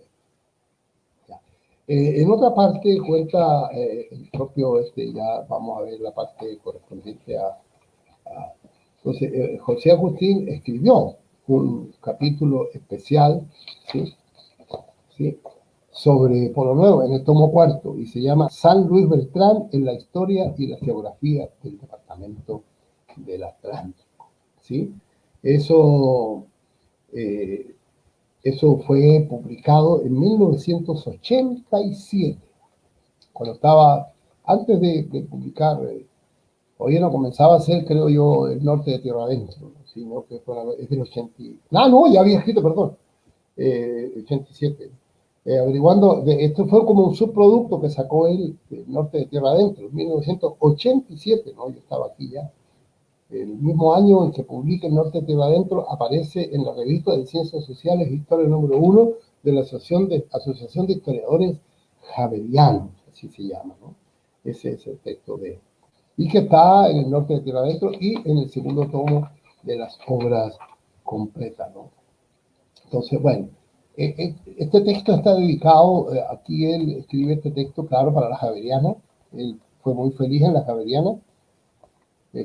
En otra parte cuenta el propio, ya vamos a ver la parte correspondiente entonces, José Agustín escribió un capítulo especial, ¿sí? ¿Sí? Sobre Polo Nuevo, en el tomo cuarto, y se llama San Luis Beltrán en la historia y la geografía del departamento del Atlántico. ¿Sí? Eso fue publicado en 1987, cuando estaba, antes de publicar, todavía no comenzaba a ser, creo yo, el norte de Tierra Adentro, sino que es del 80. No, ya había escrito, perdón, 87. Averiguando, esto fue como un subproducto que sacó él del norte de Tierra Adentro, en 1987, ¿no? Yo estaba aquí ya. El mismo año en que publica el norte de Tierra Adentro, aparece en la revista de Ciencias Sociales, Historia número 1 de la Asociación de Historiadores Javerianos, así se llama, ¿no? Ese es el texto de él. Y que está en el norte de Tierra Adentro y en el segundo tomo de las obras completas, ¿no? Entonces, bueno, Este texto está dedicado, aquí él escribe este texto, claro, para la Javeriana. Él fue muy feliz en la Javeriana,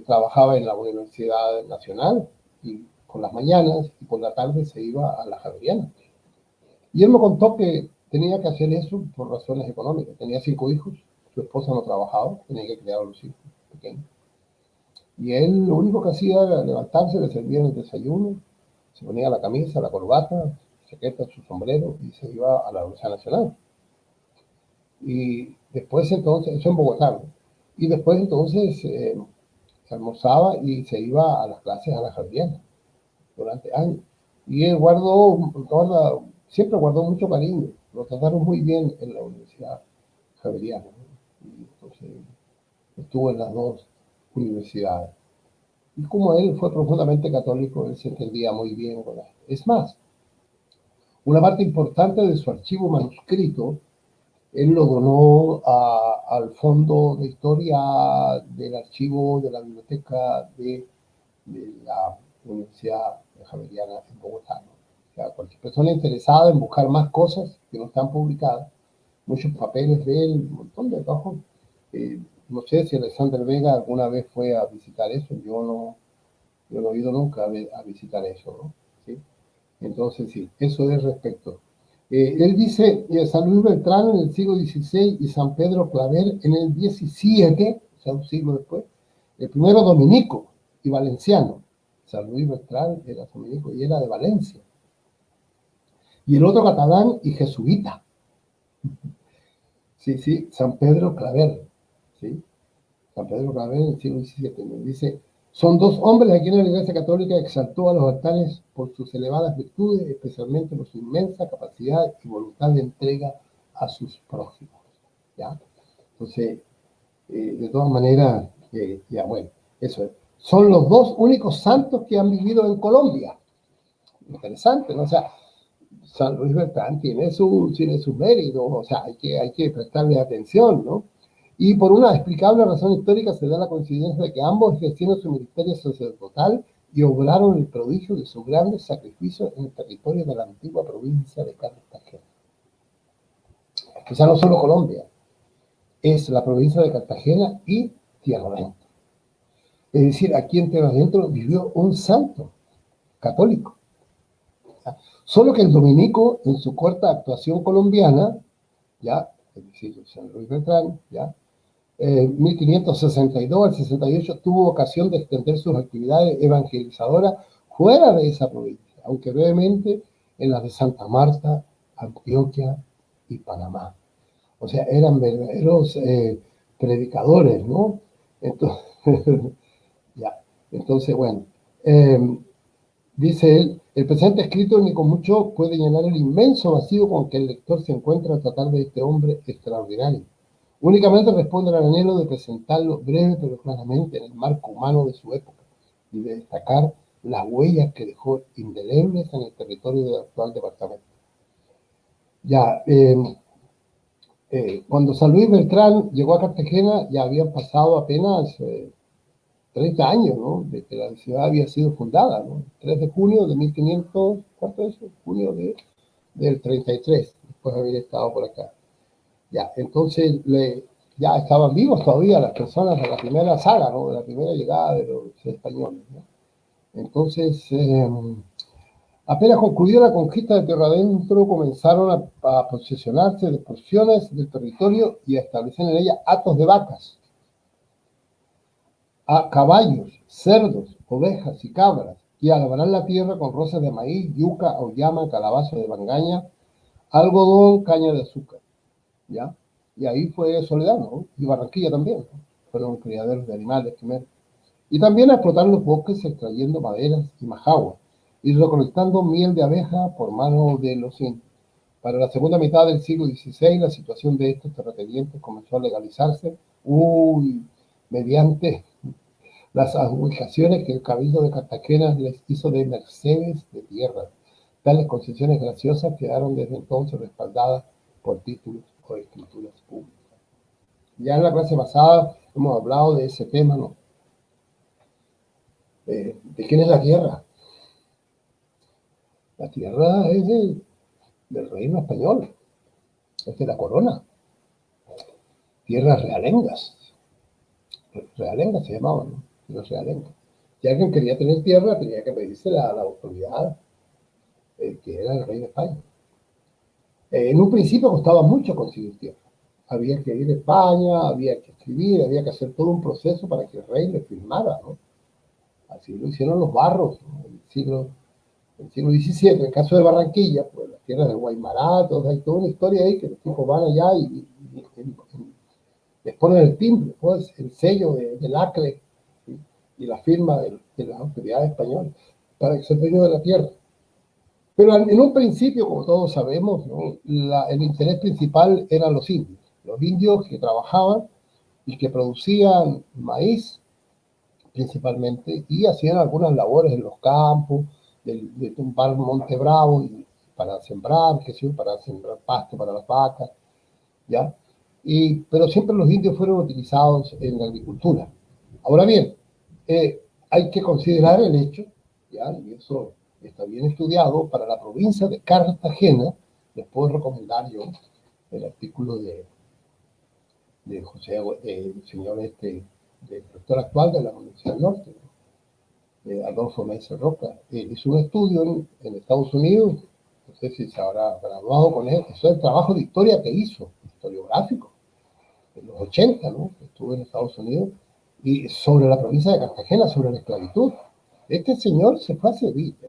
trabajaba en la Universidad Nacional y por las mañanas y por la tarde se iba a la Javeriana. Y él me contó que tenía que hacer eso por razones económicas. Tenía 5 hijos, su esposa no trabajaba, tenía que criar a los hijos pequeños. Y él lo único que hacía era levantarse, le servían el desayuno, se ponía la camisa, la corbata, chaqueta, su sombrero y se iba a la Universidad Nacional. Y después entonces, eso en Bogotá, ¿no? Y después entonces se almorzaba y se iba a las clases a la Javeriana durante años. Y él siempre guardó mucho cariño, lo trataron muy bien en la Universidad Javeriana, ¿no? Y entonces estuvo en las 2 universidades. Y como él fue profundamente católico, él se entendía muy bien con esto. Es más, una parte importante de su archivo manuscrito, él lo donó al Fondo de Historia del Archivo de la Biblioteca de la Universidad Javeriana en Bogotá, ¿no? O sea, cualquier persona interesada en buscar más cosas que no están publicadas, muchos papeles de él, un montón de trabajos. No sé si Alexander Vega alguna vez fue a visitar eso, yo no he ido nunca a visitar eso, ¿no? ¿Sí? Entonces, sí, eso es respecto. Él dice, San Luis Beltrán en el siglo XVI y San Pedro Claver en el XVII, o sea, un siglo después, el primero dominico y valenciano. San Luis Beltrán era dominico y era de Valencia. Y el otro catalán y jesuita. Sí, sí, San Pedro Claver. ¿Sí? San Pedro Claver en el siglo XVII. Nos dice, son 2 hombres a quienes la Iglesia Católica exaltó a los altares por sus elevadas virtudes, especialmente por su inmensa capacidad y voluntad de entrega a sus prójimos. ¿Ya? Entonces, de todas maneras, ya bueno, eso es. Son los 2 únicos santos que han vivido en Colombia. Interesante, ¿no? O sea, San Luis Beltrán tiene sus méritos, o sea, hay que prestarle atención, ¿no? Y por una explicable razón histórica se da la coincidencia de que ambos ejercieron su ministerio sacerdotal y obraron el prodigio de sus grandes sacrificios en el territorio de la antigua provincia de Cartagena. O sea, no solo Colombia, es la provincia de Cartagena y Tierra Adentro. Es decir, aquí en Tierra Adentro vivió un santo católico. Solo que el dominico, en su corta actuación colombiana, ya, es decir, San Luis Beltrán, ya, 1562 al 68 tuvo ocasión de extender sus actividades evangelizadoras fuera de esa provincia, aunque brevemente en las de Santa Marta, Antioquia y Panamá. O sea, eran verdaderos predicadores, ¿no? Entonces, ya, entonces bueno, dice él, el presente escrito ni con mucho puede llenar el inmenso vacío con que el lector se encuentra al tratar de este hombre extraordinario. Únicamente responde al anhelo de presentarlo breve pero claramente en el marco humano de su época y de destacar las huellas que dejó indelebles en el territorio del actual departamento. Ya, cuando San Luis Beltrán llegó a Cartagena ya habían pasado apenas 30 años, ¿no? De que la ciudad había sido fundada, ¿no? 3 de junio de 1500, ¿cuánto es eso? Junio del 33, después de haber estado por acá. Ya, entonces ya estaban vivos todavía las personas de la primera saga, ¿no? De la primera llegada de los españoles, ¿no? Entonces, apenas concluida la conquista de Tierra Adentro, comenzaron a posesionarse de porciones del territorio y a establecer en ella hatos de vacas, a caballos, cerdos, ovejas y cabras, y a labrar la tierra con rosas de maíz, yuca, auyama, calabaza de bangaña, algodón, caña de azúcar, ¿ya? Y ahí fue Soledad, ¿no? Y Barranquilla también, ¿no? Fueron criaderos de animales primero. Y también a explotar los bosques extrayendo maderas y majagua, y recolectando miel de abeja por mano de los indios. Para la segunda mitad del siglo XVI, la situación de estos terratenientes comenzó a legalizarse, mediante las adjudicaciones que el Cabildo de Cartagena les hizo de mercedes de tierra. Tales concesiones graciosas quedaron desde entonces respaldadas por títulos o escrituras públicas. Ya en la clase pasada hemos hablado de ese tema, ¿no? ¿De quién es la tierra? La tierra es del reino español, es de la corona, tierras realengas. Realengas se llamaban, ¿no? Los realengas. Si alguien quería tener tierra, tenía que pedirse a la autoridad que era el rey de España. En un principio costaba mucho conseguir tierra. Había que ir a España, había que escribir, había que hacer todo un proceso para que el rey le firmara, ¿no? Así lo hicieron los barros, ¿no? El siglo XVII. En el caso de Barranquilla, pues las tierras de Guaymará, hay toda una historia ahí que los tipos van allá y les ponen el timbre, pues, el sello del acre, ¿sí? Y la firma de las autoridades españolas para que se dueño de la tierra. Pero en un principio, como todos sabemos, ¿no? El interés principal eran los indios que trabajaban y que producían maíz principalmente y hacían algunas labores en los campos, de tumbar Monte Bravo y para sembrar, para sembrar pasto para las vacas, ¿ya? Pero siempre los indios fueron utilizados en la agricultura. Ahora bien, hay que considerar el hecho, ¿ya? Y eso está bien estudiado, para la provincia de Cartagena. Les puedo recomendar yo el artículo de José, del señor del rector actual de la Universidad del Norte, de Adolfo Mesa Roca. Hizo un estudio en Estados Unidos, no sé si se habrá graduado con él, eso es el trabajo de historia que hizo, historiográfico, en los 80, ¿no? Estuvo en Estados Unidos, y sobre la provincia de Cartagena, sobre la esclavitud. Este señor se fue a Sevilla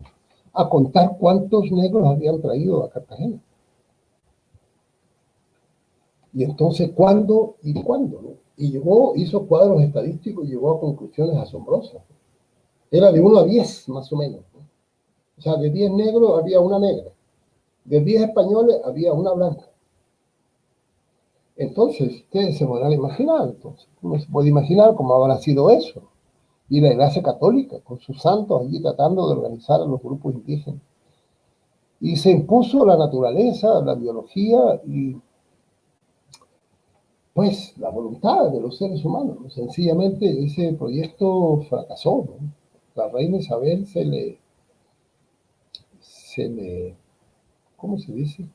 a contar cuántos negros habían traído a Cartagena. Y entonces, ¿cuándo y cuándo? ¿No? Y hizo cuadros estadísticos y llegó a conclusiones asombrosas. Era de 1 a 10, más o menos, ¿no? O sea, de 10 negros había una negra. De 10 españoles había una blanca. Entonces, ustedes se podrán imaginar, entonces, uno se puede imaginar cómo habrá sido eso. Y la Iglesia Católica, con sus santos allí tratando de organizar a los grupos indígenas. Y se impuso la naturaleza, la biología y, pues, la voluntad de los seres humanos, ¿no? Sencillamente ese proyecto fracasó, ¿no? La reina Isabel se le, ¿cómo se dice?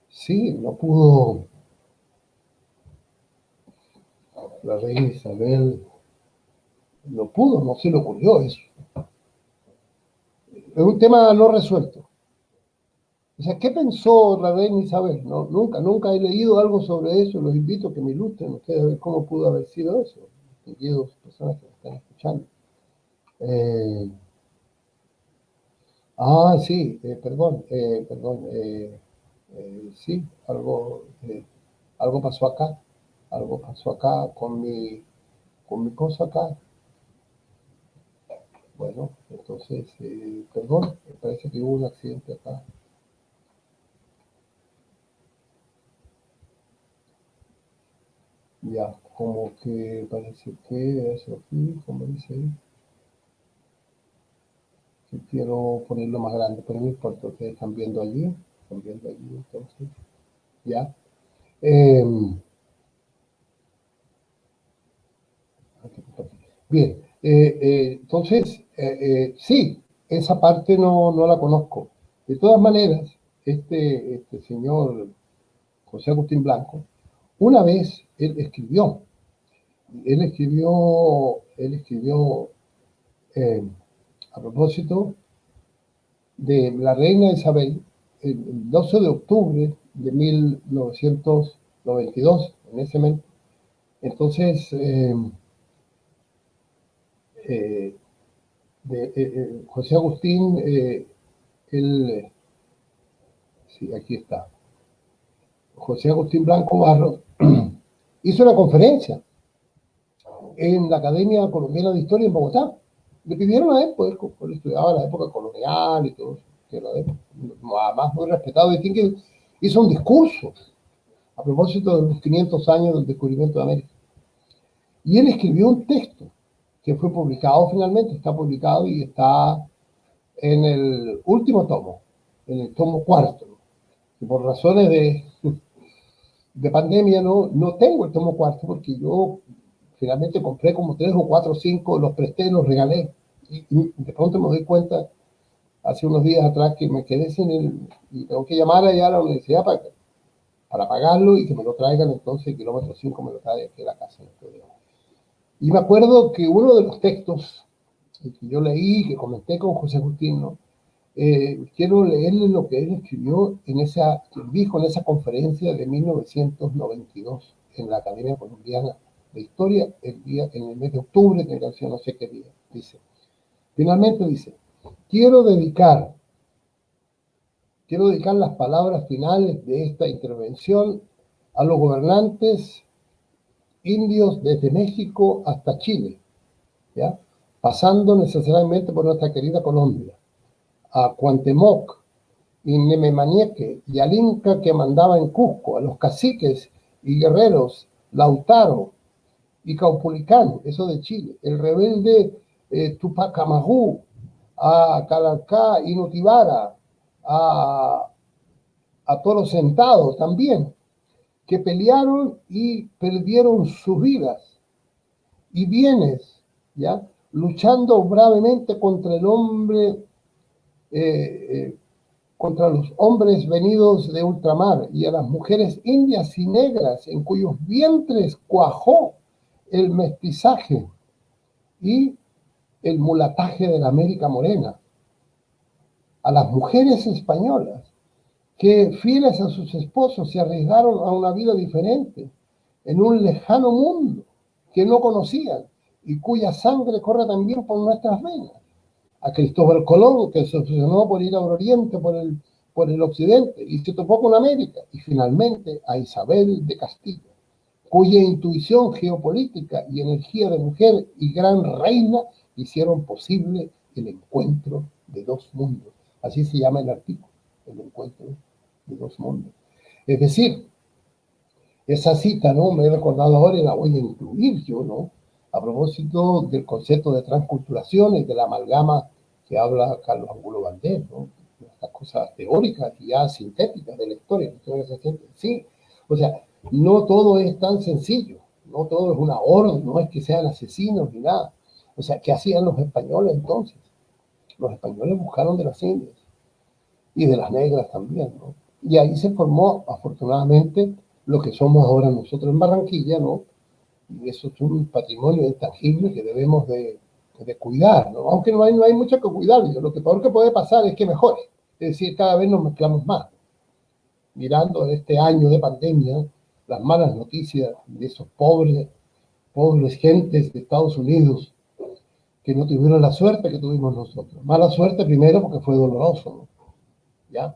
Sí, no pudo, la reina Isabel no pudo, no se le ocurrió eso. Es un tema no resuelto. O sea, ¿qué pensó la reina Isabel? No, nunca he leído algo sobre eso. Los invito a que me ilustren ustedes a ver cómo pudo haber sido eso. Distinguidos personas que me están escuchando. Sí, perdón. Sí, algo pasó acá. Algo pasó acá con mi cosa acá. Bueno, entonces, perdón, me parece que hubo un accidente acá. Ya, como que parece que eso aquí, como dice ahí. Si quiero ponerlo más grande, pero no importa, ustedes están viendo allí, entonces, ya. Bien, entonces, sí, esa parte no la conozco. De todas maneras, este señor José Agustín Blanco, una vez él escribió a propósito de la reina Isabel, el 12 de octubre de 1992, en ese momento. Entonces, José Agustín, sí, aquí está, José Agustín Blanco Barros, hizo una conferencia en la Academia Colombiana de Historia en Bogotá. Le pidieron a él, pues, él estudiaba la época colonial y todo, que era además muy respetado y distinguido. Hizo un discurso a propósito de los 500 años del descubrimiento de América. Y él escribió un texto que fue publicado finalmente, está publicado y está en el último tomo, en el tomo 4. Y por razones de pandemia no tengo el tomo 4 porque yo finalmente compré como 3 o 4 o 5, los presté, los regalé. Y de pronto me doy cuenta hace unos días atrás que me quedé y tengo que llamar allá a la universidad para pagarlo y que me lo traigan entonces, kilómetro 5 me lo trae aquí a la casa. Y me acuerdo que uno de los textos que yo leí, que comenté con José Agustín, ¿no? Quiero leerle lo que él escribió que dijo en esa conferencia de 1992 en la Academia Colombiana de Historia, en el mes de octubre, no sé qué día. Finalmente dice, quiero dedicar las palabras finales de esta intervención a los gobernantes indios desde México hasta Chile, ¿ya? Pasando necesariamente por nuestra querida Colombia, a Cuauhtémoc y Nememanieque y al Inca que mandaba en Cusco, a los caciques y guerreros Lautaro y Caupolicán, eso de Chile, el rebelde Tupac Amaru, a Calarcá y Nutibara, a Toro Sentado también, que pelearon y perdieron sus vidas y bienes, ¿ya? Luchando bravemente contra el hombre, contra los hombres venidos de ultramar y a las mujeres indias y negras en cuyos vientres cuajó el mestizaje y el mulataje de la América Morena, a las mujeres españolas que fieles a sus esposos se arriesgaron a una vida diferente en un lejano mundo que no conocían y cuya sangre corre también por nuestras venas. A Cristóbal Colón, que se obsesionó por ir al oriente, por el occidente, y se topó con América. Y finalmente a Isabel de Castilla, cuya intuición geopolítica y energía de mujer y gran reina hicieron posible el encuentro de dos mundos. Así se llama el artículo, el encuentro de dos mundos. Es decir, esa cita, ¿no? Me he recordado ahora y la voy a incluir yo, ¿no? A propósito del concepto de transculturación y de la amalgama que habla Carlos Angulo Valdés, ¿no? Estas cosas teóricas y ya sintéticas de la historia. Sí, o sea, no todo es tan sencillo, no todo es una orden, no es que sean asesinos ni nada. O sea, ¿qué hacían los españoles entonces? Los españoles buscaron de las indias y de las negras también, ¿no? Y ahí se formó, afortunadamente, lo que somos ahora nosotros en Barranquilla, ¿no? Y eso es un patrimonio intangible que debemos de cuidar, ¿no? Aunque no hay mucho que cuidar, lo que peor que puede pasar es que mejore, es decir, cada vez nos mezclamos más. Mirando este año de pandemia, las malas noticias de esos pobres gentes de Estados Unidos que no tuvieron la suerte que tuvimos nosotros. Mala suerte primero porque fue doloroso, ¿no? ¿Ya?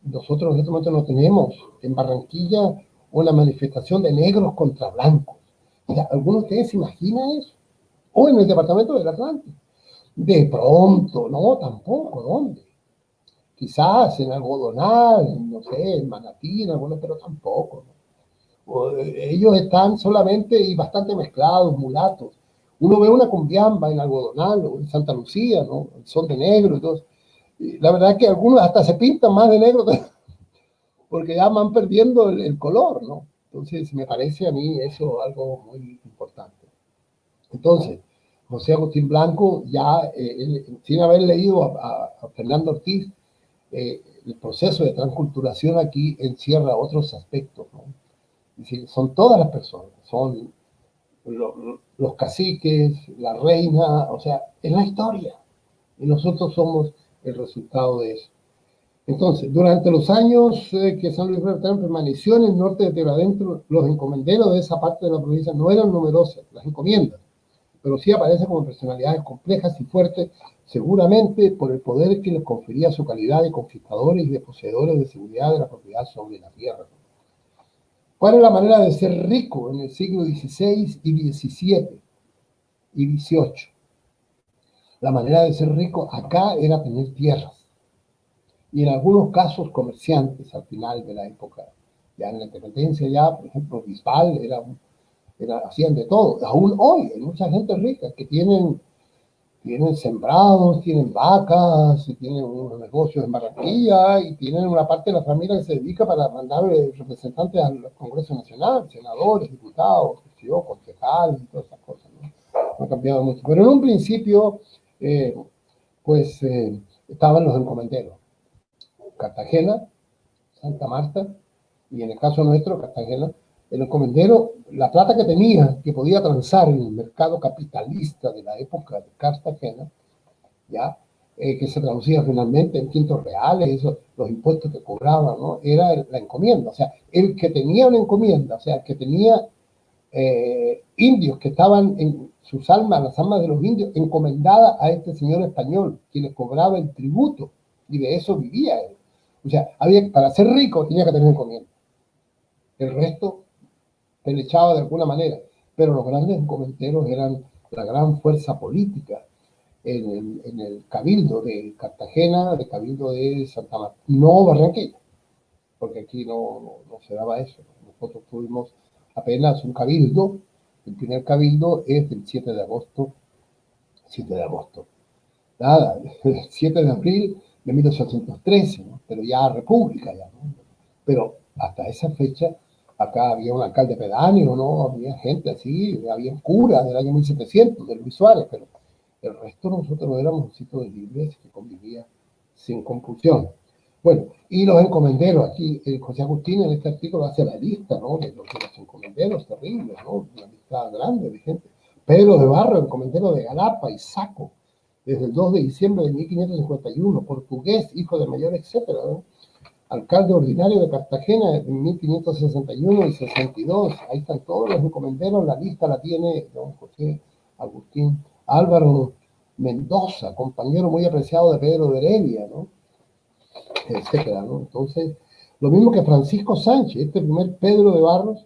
Nosotros en este momento no tenemos en Barranquilla una manifestación de negros contra blancos. O sea, ¿alguno de ustedes se imagina eso? O en el departamento del Atlántico. De pronto, no, tampoco, ¿dónde? Quizás en Algodonal, no sé, en Manatí, en algunos, pero tampoco, ¿no? Ellos están solamente y bastante mezclados, mulatos. Uno ve una cumbiamba en Algodonal o en Santa Lucía, ¿no? Son de negro y todo. La verdad es que algunos hasta se pintan más de negro porque ya van perdiendo el color, ¿no? Entonces, me parece a mí eso algo muy importante. Entonces, José Agustín Blanco, ya sin haber leído a Fernando Ortiz, el proceso de transculturación aquí encierra otros aspectos, ¿no? Es decir, son todas las personas, son los caciques, la reina, o sea, es la historia. Y nosotros somos el resultado de eso. Entonces, durante los años que San Luis Bertrán permaneció en el norte de Tierra Adentro, los encomenderos de esa parte de la provincia no eran numerosos, las encomiendas, pero sí aparecen como personalidades complejas y fuertes, seguramente por el poder que les confería su calidad de conquistadores y de poseedores de seguridad de la propiedad sobre la tierra. ¿Cuál es la manera de ser rico en el siglo XVI y XVII y XVIII? La manera de ser rico acá era tener tierras. Y en algunos casos comerciantes al final de la época. Ya en la independencia, ya, por ejemplo, Bisbal hacían de todo. Aún hoy hay mucha gente rica que tienen sembrados, tienen vacas, tienen unos negocios en Barranquilla y tienen una parte de la familia que se dedica para mandar representantes al Congreso Nacional, senadores, diputados, concejales y todas esas cosas, ¿no? No ha cambiado mucho. Pero en un principio, pues estaban los encomenderos. Cartagena, Santa Marta, y en el caso nuestro, Cartagena, el encomendero, la plata que tenía, que podía transar en el mercado capitalista de la época de Cartagena, ya, que se traducía finalmente en quintos reales, eso, los impuestos que cobraban, ¿no? Era la encomienda. O sea, el que tenía una encomienda, o sea, el que tenía indios que estaban en sus almas, las almas de los indios, encomendadas a este señor español, que les cobraba el tributo, y de eso vivía él. O sea, para ser rico tenía que tener encomienda. El resto se le echaba de alguna manera, pero los grandes encomenderos eran la gran fuerza política en el cabildo de Cartagena, el cabildo de Santa Marta, no Barranquilla, porque aquí no se daba eso. Nosotros tuvimos apenas un cabildo, el primer cabildo es del 7 de agosto, nada, el 7 de abril de 1813, ¿no? Pero ya república, ya, ¿no? Pero hasta esa fecha, acá había un alcalde pedáneo, ¿no? Había gente así, había curas del año 1700, de Luis Suárez, pero el resto nosotros éramos un sitio de libres que convivía sin compulsión. Bueno, y los encomenderos, aquí José Agustín en este artículo hace la lista, ¿no? De los encomenderos terribles, ¿no? Una lista grande de gente. Pedro de Barro, encomendero de Galapa y Saco, desde el 2 de diciembre de 1551, portugués, hijo de mayor, etcétera, ¿no? Alcalde ordinario de Cartagena en 1561 y 62. Ahí están todos los encomenderos, la lista la tiene don José Agustín. Álvaro Mendoza, compañero muy apreciado de Pedro de Heredia, ¿no? Etcétera, ¿no? Entonces, lo mismo que Francisco Sánchez, este primer Pedro de Barros,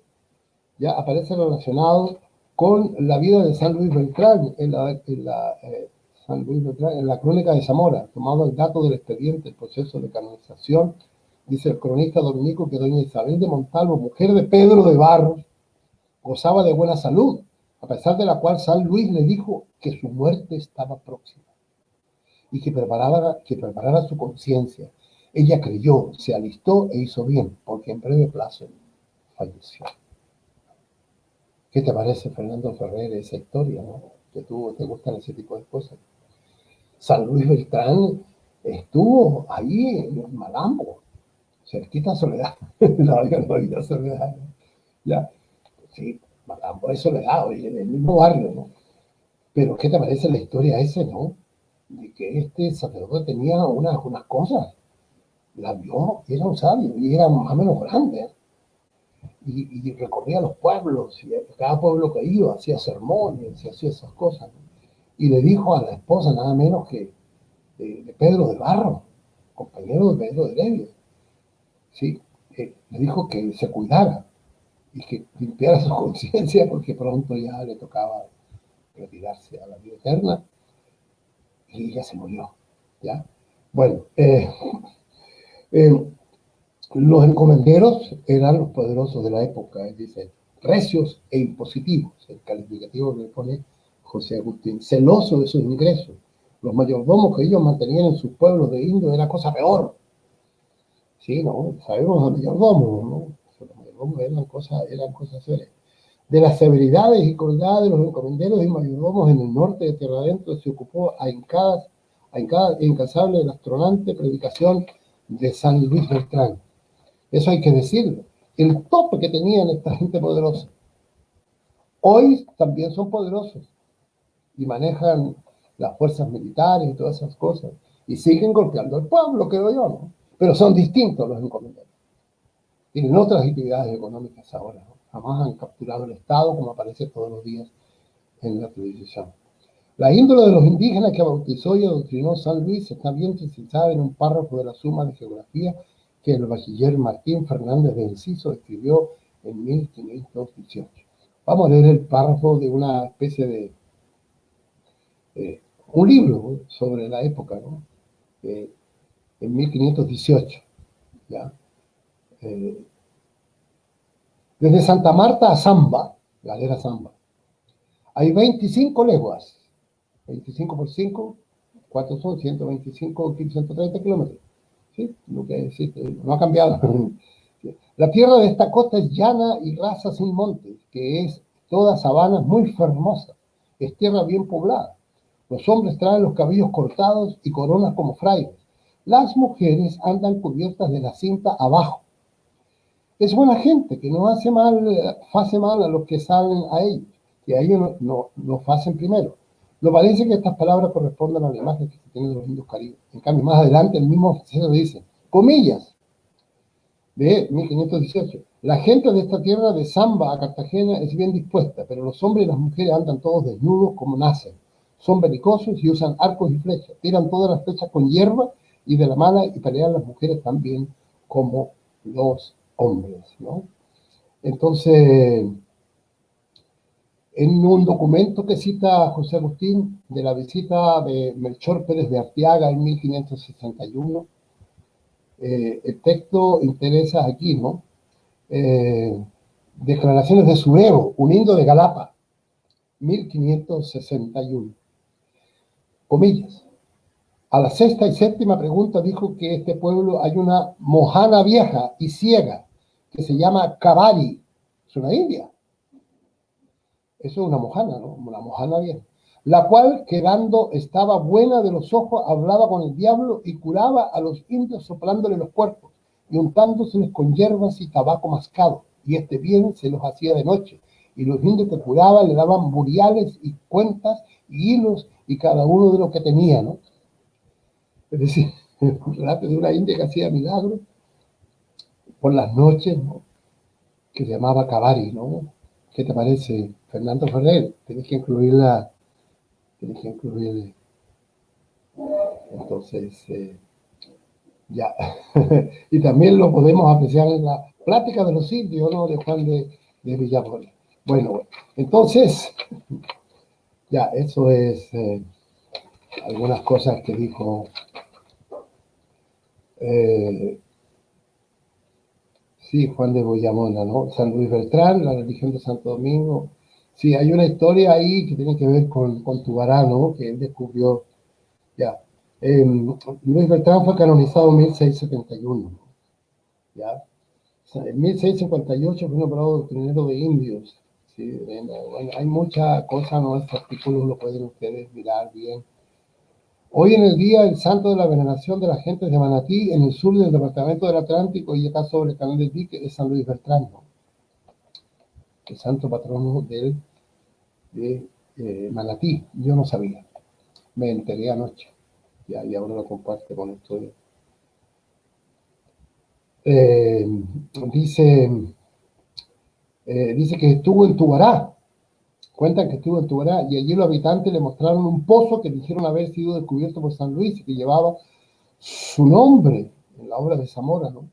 ya aparece relacionado con la vida de San Luis Beltrán en la crónica de Zamora, tomado el dato del expediente, el proceso de canonización. Dice el cronista dominico que doña Isabel de Montalvo, mujer de Pedro de Barros, gozaba de buena salud, a pesar de la cual San Luis le dijo que su muerte estaba próxima y que preparara su conciencia. Ella creyó, se alistó e hizo bien, porque en breve plazo falleció. ¿Qué te parece, Fernando Ferrer, esa historia, ¿no? Que tú te gustan ese tipo de cosas. San Luis Beltrán estuvo ahí en Malambo, cerquita a Soledad. No había Soledad, ¿no? Ya, sí, Malambo es Soledad, oye, en el mismo barrio, ¿no? Pero ¿qué te parece la historia esa, no? De que este sacerdote tenía unas cosas, la vio, era un sabio, y era más o menos grande, y recorría los pueblos, y cada pueblo que iba hacía sermones, y hacía esas cosas, ¿no? Y le dijo a la esposa nada menos que de Pedro de Barro, compañero de Pedro de Heredia, ¿sí? Le dijo que se cuidara y que limpiara su conciencia porque pronto ya le tocaba retirarse a la vida eterna, y ella se murió, ¿ya? Bueno, los encomenderos eran los poderosos de la época, dice, recios e impositivos, el calificativo que le pone José Agustín, celoso de sus ingresos. Los mayordomos que ellos mantenían en sus pueblos de indios era cosa peor. Sí, ¿no? Sabemos los mayordomos, ¿no? Los mayordomos eran cosas serias. De las severidades y crueldades de los encomenderos y mayordomos en el norte de Tierra Adentro se ocupó a incansable la astronante predicación de San Luis Beltrán. Eso hay que decirlo. El tope que tenían esta gente poderosa. Hoy también son poderosos y manejan las fuerzas militares y todas esas cosas. Y siguen golpeando al pueblo, creo yo, ¿no? Pero son distintos los encomenderos. Tienen otras actividades económicas ahora, ¿no? Jamás han capturado el Estado, como aparece todos los días en la televisión. La índole de los indígenas que bautizó y adoctrinó San Luis está bien precisada en un párrafo de la Suma de Geografía que el bachiller Martín Fernández de Enciso escribió en 1518. Vamos a leer el párrafo de una especie de un libro sobre la época, ¿no? En 1518, ¿ya? Desde Santa Marta a Zamba, Galera Zamba, hay 25 leguas, 25 por 5, ¿cuántos son? 125, 130 kilómetros. ¿Sí? Lo que existe, no ha cambiado. La tierra de esta costa es llana y rasa sin montes, que es toda sabana muy fermosa, es tierra bien poblada. Los hombres traen los cabellos cortados y coronas como frailes. Las mujeres andan cubiertas de la cinta abajo. Es buena gente que no hace mal a los que salen a ellos, que a ellos no hacen primero. No parece que estas palabras correspondan a la imagen que se tiene de los indios caribes. En cambio, más adelante el mismo oficial dice, comillas, de 1518, la gente de esta tierra de Zamba a Cartagena es bien dispuesta, pero los hombres y las mujeres andan todos desnudos como nacen. Son belicosos y usan arcos y flechas, tiran todas las flechas con hierba y de la mala y pelean las mujeres también como los hombres, ¿no? Entonces, en un documento que cita José Agustín de la visita de Melchor Pérez de Arteaga en 1561, el texto interesa aquí, ¿no? Declaraciones de Surero, un indio de Galapa, 1561. Comillas. A la sexta y séptima pregunta dijo que este pueblo hay una mojana vieja y ciega que se llama Cabari. Es una india. Eso es una mojana, ¿no? Una mojana vieja. La cual, quedando, estaba buena de los ojos, hablaba con el diablo y curaba a los indios soplándole los cuerpos y untándoseles con hierbas y tabaco mascado. Y este bien se los hacía de noche. Y los indios que curaba le daban buriales y cuentas y hilos y cada uno de lo que tenía, ¿no? Es decir, un relato de una india que hacía milagros por las noches, ¿no? Que se llamaba Cabari, ¿no? ¿Qué te parece, Fernando Ferrer? Tienes que incluirla. Entonces, ya. Y también lo podemos apreciar en la plática de los indios, ¿no? De Juan de Villaflores. Bueno, entonces, ya, eso es algunas cosas que dijo sí, Juan de Boyamona, ¿no? San Luis Beltrán, la religión de Santo Domingo. Sí, hay una historia ahí que tiene que ver con Tubará, ¿no? Que él descubrió, ya. Luis Beltrán fue canonizado en 1671, ¿ya? O sea, en 1658 fue nombrado doctrinero de indios, ¿sí? Bueno, hay mucha cosa, ¿no? Este artículo lo pueden ustedes mirar bien. Hoy en el día, el santo de la veneración de las gentes de Manatí, en el sur del departamento del Atlántico y acá sobre el canal del Dique, es San Luis Beltrán, ¿no? El santo patrono de Manatí. Yo no sabía, me enteré anoche, y ahora lo comparte con esto. Dice que estuvo en Tubará. Cuentan que estuvo en Tubará y allí los habitantes le mostraron un pozo que dijeron haber sido descubierto por San Luis y que llevaba su nombre en la obra de Zamora, ¿no?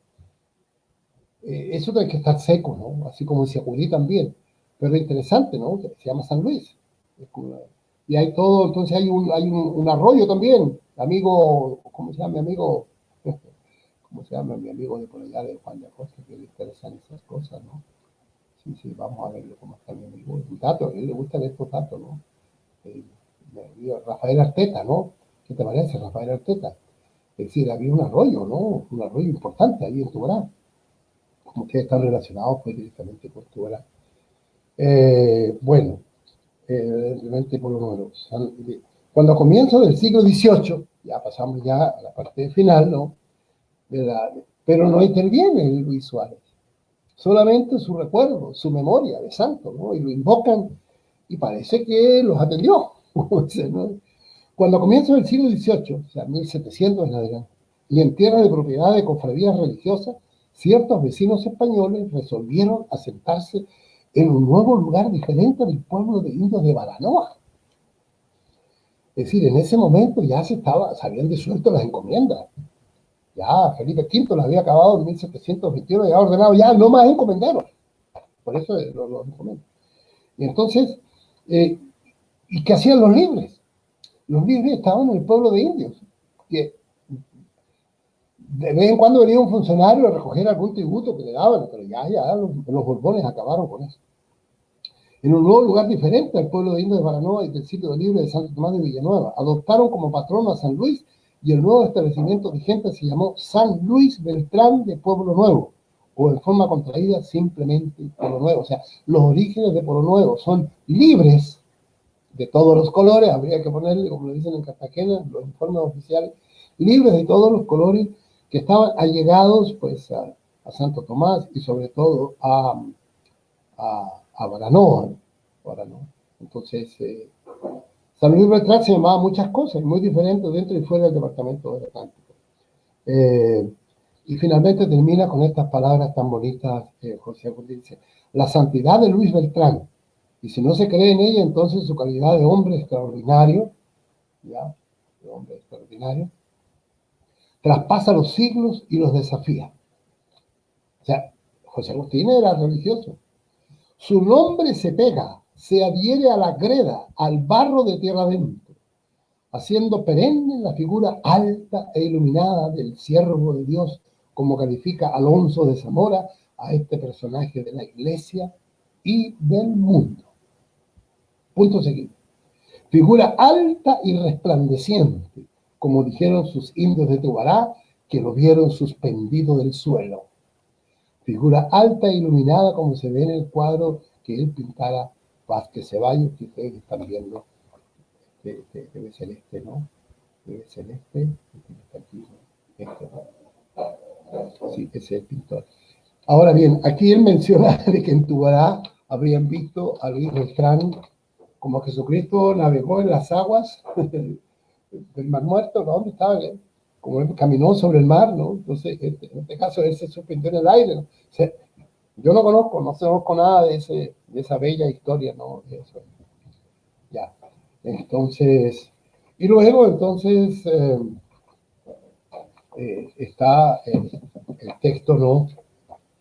Eso tiene que estar seco, ¿no? Así como en Siacurí también. Pero es interesante, ¿no? Se llama San Luis. Y hay todo, entonces hay un arroyo también. Amigo, ¿cómo se llama mi amigo? ¿Cómo se llama mi amigo de por allá de Juan de Acosta? Que le interesan esas cosas, ¿no? Sí, vamos a verlo cómo está mi amigo. Un dato, a él le gustan estos datos, ¿no? Rafael Arteta, ¿no? ¿Qué te parece, Rafael Arteta? Es decir, había un arroyo, ¿no? Un arroyo importante ahí en Tubará. Como que están relacionados pues directamente con Tubará. Bueno, realmente por lo menos. Cuando a comienzos del siglo XVIII, ya pasamos ya a la parte final, ¿no? Pero no interviene el Luis Suárez. Solamente su recuerdo, su memoria de santo, ¿no? Y lo invocan y parece que los atendió. ¿No? Cuando comienza el siglo XVIII, o sea, 1700 en adelante, y en tierras de propiedad de cofradías religiosas, ciertos vecinos españoles resolvieron asentarse en un nuevo lugar diferente del pueblo de indios de Baranoa. Es decir, en ese momento ya se habían disuelto las encomiendas. Ya Felipe V las había acabado en 1721 y había ordenado ya no más encomenderos. Por eso los encomendos. Y entonces, ¿y qué hacían los libres? Los libres estaban en el pueblo de indios, que de vez en cuando venía un funcionario a recoger algún tributo que le daban, pero ya los Borbones acabaron con eso. En un nuevo lugar diferente al pueblo de indios de Baranoa y del sitio de libre de Santo Tomás de Villanueva, adoptaron como patrono a San Luis y el nuevo establecimiento vigente se llamó San Luis Beltrán de Pueblo Nuevo, o en forma contraída simplemente Pueblo Nuevo. O sea, los orígenes de Pueblo Nuevo son libres, de todos los colores, habría que ponerle, como lo dicen en Cartagena, los informes oficiales, libres de todos los colores, que estaban allegados pues a Santo Tomás y sobre todo a Baranoa, ¿no? Baranoa. Entonces, San Luis Beltrán se llamaba muchas cosas, muy diferentes dentro y fuera del departamento del Atlántico. Y finalmente termina con estas palabras tan bonitas, José Agustín dice, la santidad de Luis Beltrán, y si no se cree en ella, entonces su calidad de hombre extraordinario, ¿ya? De hombre extraordinario, traspasa los siglos y los desafía. O sea, José Agustín era religioso. Su nombre se pega, se adhiere a la greda, al barro de tierra adentro, haciendo perenne la figura alta e iluminada del siervo de Dios, como califica Alonso de Zamora a este personaje de la Iglesia y del mundo. Punto seguido. Figura alta y resplandeciente, como dijeron sus indios de Tubará, que lo vieron suspendido del suelo. Figura alta e iluminada, como se ve en el cuadro que él pintara Vázquez Ceballos, que ustedes están viendo. Debe ser este, ¿no? Debe ser este está aquí, ¿no? Este, ¿no? Sí, ese es el pintor. Ahora bien, aquí él menciona de que en Tubará habrían visto a Luis Beltrán como Jesucristo navegó en las aguas del Mar Muerto, ¿no? ¿Dónde estaba? Como él caminó sobre el mar, ¿no? Entonces, en este caso, él se suspendió en el aire, ¿no? O sea, yo no conozco nada de esa bella historia, ¿no? De eso. Ya. Entonces, y luego, entonces, está el texto, ¿no?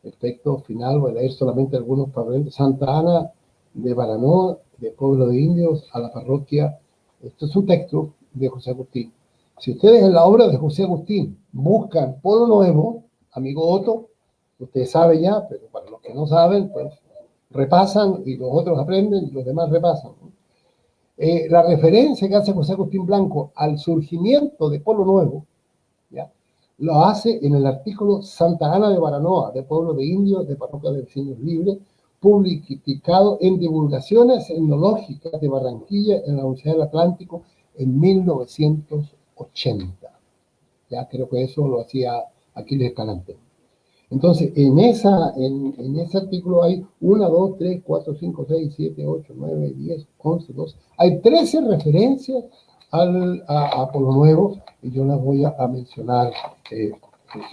El texto final, voy a leer solamente algunos fragmentos. Santa Ana de Baranoa, de Pueblo de Indios, a la parroquia. Esto es un texto de José Agustín. Si ustedes en la obra de José Agustín buscan Pueblo Nuevo, amigo Otto, ustedes saben ya, pero para los que no saben, pues repasan y los otros aprenden y los demás repasan, ¿no? La referencia que hace José Agustín Blanco al surgimiento de Pueblo Nuevo, ¿ya? Lo hace en el artículo Santa Ana de Baranoa, de Pueblo de Indios, de Parroquia de Vecinos Libres, publicado en Divulgaciones Etnológicas de Barranquilla en la Universidad del Atlántico en 1980. Ya creo que eso lo hacía Aquiles Escalante. Entonces, en ese artículo hay 1, 2, 3, 4, 5, 6, 7, 8, 9, 10, 11, 12. Hay 13 referencias a Pueblo Nuevo y yo las voy a mencionar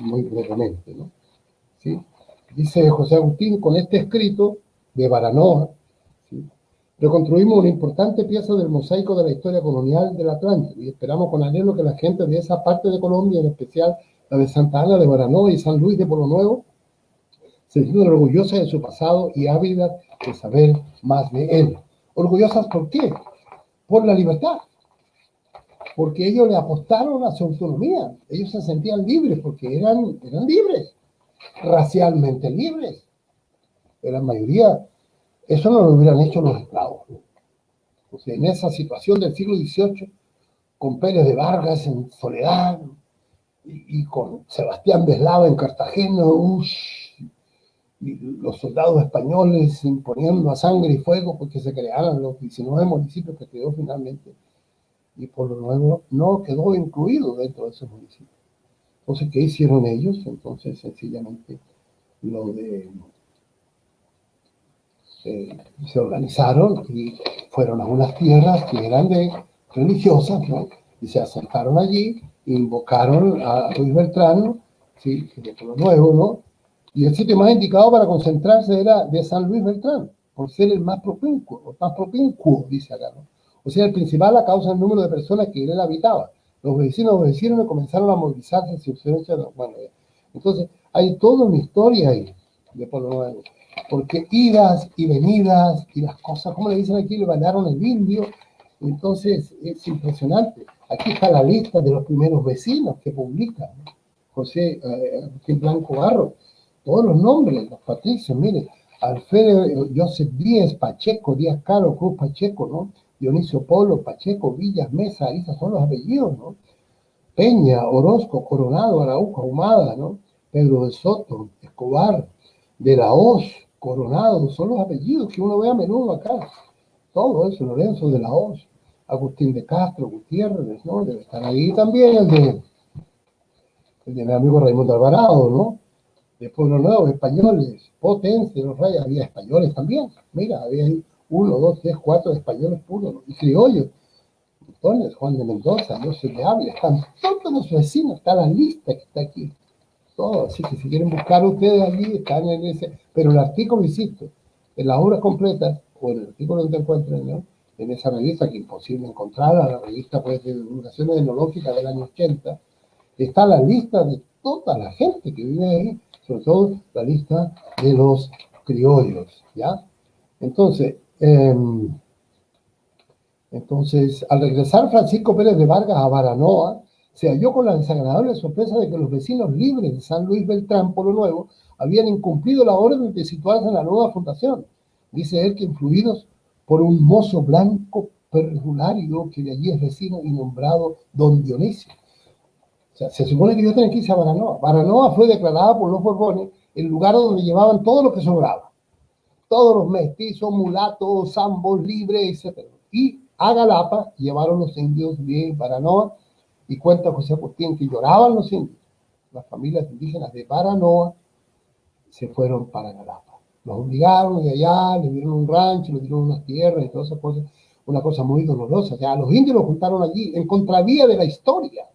muy brevemente, ¿no? ¿Sí? Dice José Agustín, con este escrito de Baranoa, ¿sí?, reconstruimos una importante pieza del mosaico de la historia colonial del Atlántico y esperamos con anhelo que la gente de esa parte de Colombia, en especial la de Santa Ana de Baranoa y San Luis de Pueblo Nuevo, se sientan orgullosas de su pasado y ávidas de saber más de él. ¿Orgullosas por qué? Por la libertad. Porque ellos le apostaron a su autonomía. Ellos se sentían libres porque eran libres, racialmente libres. La mayoría, eso no lo hubieran hecho los esclavos. O sea, en esa situación del siglo XVIII, con Pérez de Vargas en Soledad y con Sebastián de Eslava en Cartagena, y los soldados españoles imponiendo a sangre y fuego porque se crearan los 19 municipios que quedó finalmente. Y Pueblo Nuevo no quedó incluido dentro de esos municipios. Entonces, ¿qué hicieron ellos? Entonces, sencillamente, se organizaron y fueron a unas tierras que eran religiosas, ¿no? Y se asentaron allí, invocaron a Luis Beltrán, ¿sí?, de Pueblo Nuevo, ¿no? Y el sitio más indicado para concentrarse era de San Luis Beltrán, por ser el más propincuo, dice acá, ¿no? O sea, el principal a causa del número de personas que él habitaba. Los vecinos obedecieron y comenzaron a movilizarse sin ausencia. Bueno, entonces, hay toda una historia ahí de Pueblo Nuevo. Porque idas y venidas y las cosas, como le dicen aquí, le bailaron el indio. Entonces, es impresionante. Aquí está la lista de los primeros vecinos que publica, ¿no? José Agustín Blanco Barro. Todos los nombres, los patricios, mire, Alfredo Joseph Díaz Pacheco, Díaz Caro, Cruz Pacheco, ¿no? Dionisio Polo, Pacheco, Villas, Mesa, esos son los apellidos, ¿no? Peña, Orozco, Coronado, Araujo, Ahumada, ¿no? Pedro de Soto, Escobar, de la Hoz, Coronado, son los apellidos que uno ve a menudo acá. todo eso, Lorenzo de la Hoz, Agustín de Castro, Gutiérrez, ¿no? Debe estar ahí también el de mi amigo Raimundo Alvarado, ¿no? De Pueblo Nuevo, españoles, Potencia, los Reyes, había españoles también. Mira, había ahí 1, 2, 3, 4 españoles puros, ¿no? Y criollos. Montones, Juan de Mendoza, no se le habla, están todos los vecinos, está la lista que está aquí. Todo, así que si quieren buscar ustedes allí, están en ese. Pero el artículo, insisto, en las obras completas, o en el artículo donde encuentren, ¿no? En esa revista, que imposible encontrarla, la revista pues, de divulgación etnológica del año 80, está la lista de toda la gente que vive ahí, sobre todo la lista de los criollos, ¿ya? Entonces, al regresar Francisco Pérez de Vargas a Baranoa, se halló con la desagradable sorpresa de que los vecinos libres de San Luis Beltrán, Pueblo Nuevo, habían incumplido la orden de situarse en la nueva fundación. Dice él que influidos por un mozo blanco perjulario que de allí es vecino y nombrado Don Dionisio. O sea, se supone que yo tenía que irse a Baranoa. Baranoa fue declarada por los Borbones el lugar donde llevaban todo lo que sobraba. Todos los mestizos, mulatos, zambos, libres, etc. Y a Galapa llevaron los indios de Baranoa, y cuenta José Agustín que lloraban los indios. Las familias indígenas de Baranoa se fueron para Galapa. Los obligaron de allá, le dieron un rancho, le dieron unas tierras y todas esas cosas. Una cosa muy dolorosa. O sea, los indios los juntaron allí, en contravía de la historia.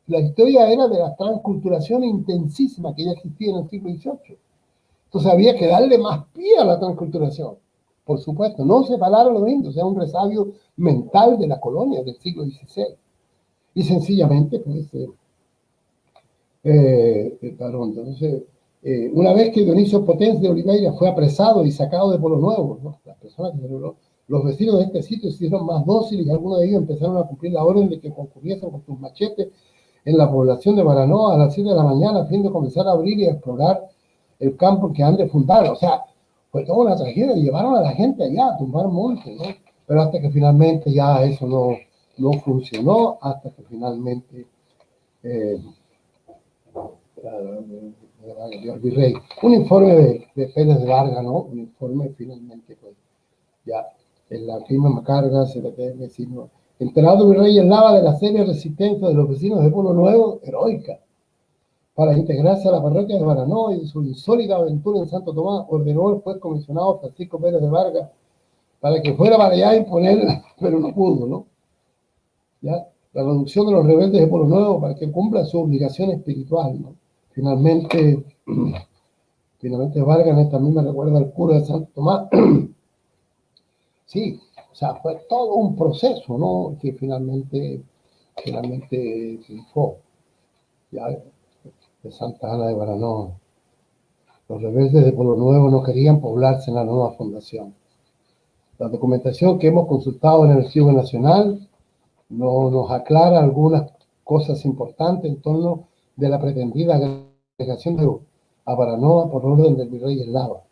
La historia era de la transculturación intensísima que ya existía en el siglo XVIII. Entonces había que darle más pie a la transculturación. Por supuesto, no separar a los indios, era un resabio mental de la colonia del siglo XVI. Y sencillamente, pues, entonces, una vez que Dionisio Potencia de Oliveira fue apresado y sacado de Pueblo Nuevo, ¿no? Las personas que los vecinos de este sitio se hicieron más dóciles y algunos de ellos empezaron a cumplir la orden de que concurriesen con sus machetes en la población de Baranoa a las 7 de la mañana a fin de comenzar a abrir y a explorar el campo que han de fundar. O sea, fue toda una tragedia, llevaron a la gente allá a tumbar montes, ¿no? Pero hasta que finalmente ya eso no funcionó, hasta que finalmente el virrey, un informe de Pérez de Vargas, ¿no? Un informe finalmente, pues, ya, en la firma Macarga se le debe decir, ¿no? Enterado el virrey Lava de la seria resistencia de los vecinos de Pueblo Nuevo, heroica, para integrarse a la parroquia de Baranoa y su insólita aventura en Santo Tomás, ordenó el juez comisionado Francisco Pérez de Vargas para que fuera para allá a imponer, pero no pudo, ¿no? ¿Ya? La reducción de los rebeldes de Pueblo Nuevo para que cumplan su obligación espiritual, ¿no? Finalmente Vargas en esta misma recuerda al cura de Santo Tomás. Sí, o sea, fue todo un proceso, ¿no? Que finalmente triunfó. Ya, de Santa Ana de Baranoa. Los rebeldes de Pueblo Nuevo no querían poblarse en la nueva fundación. La documentación que hemos consultado en el Archivo Nacional nos aclara algunas cosas importantes en torno de la pretendida agregación a Baranoa por orden del virrey Eslava.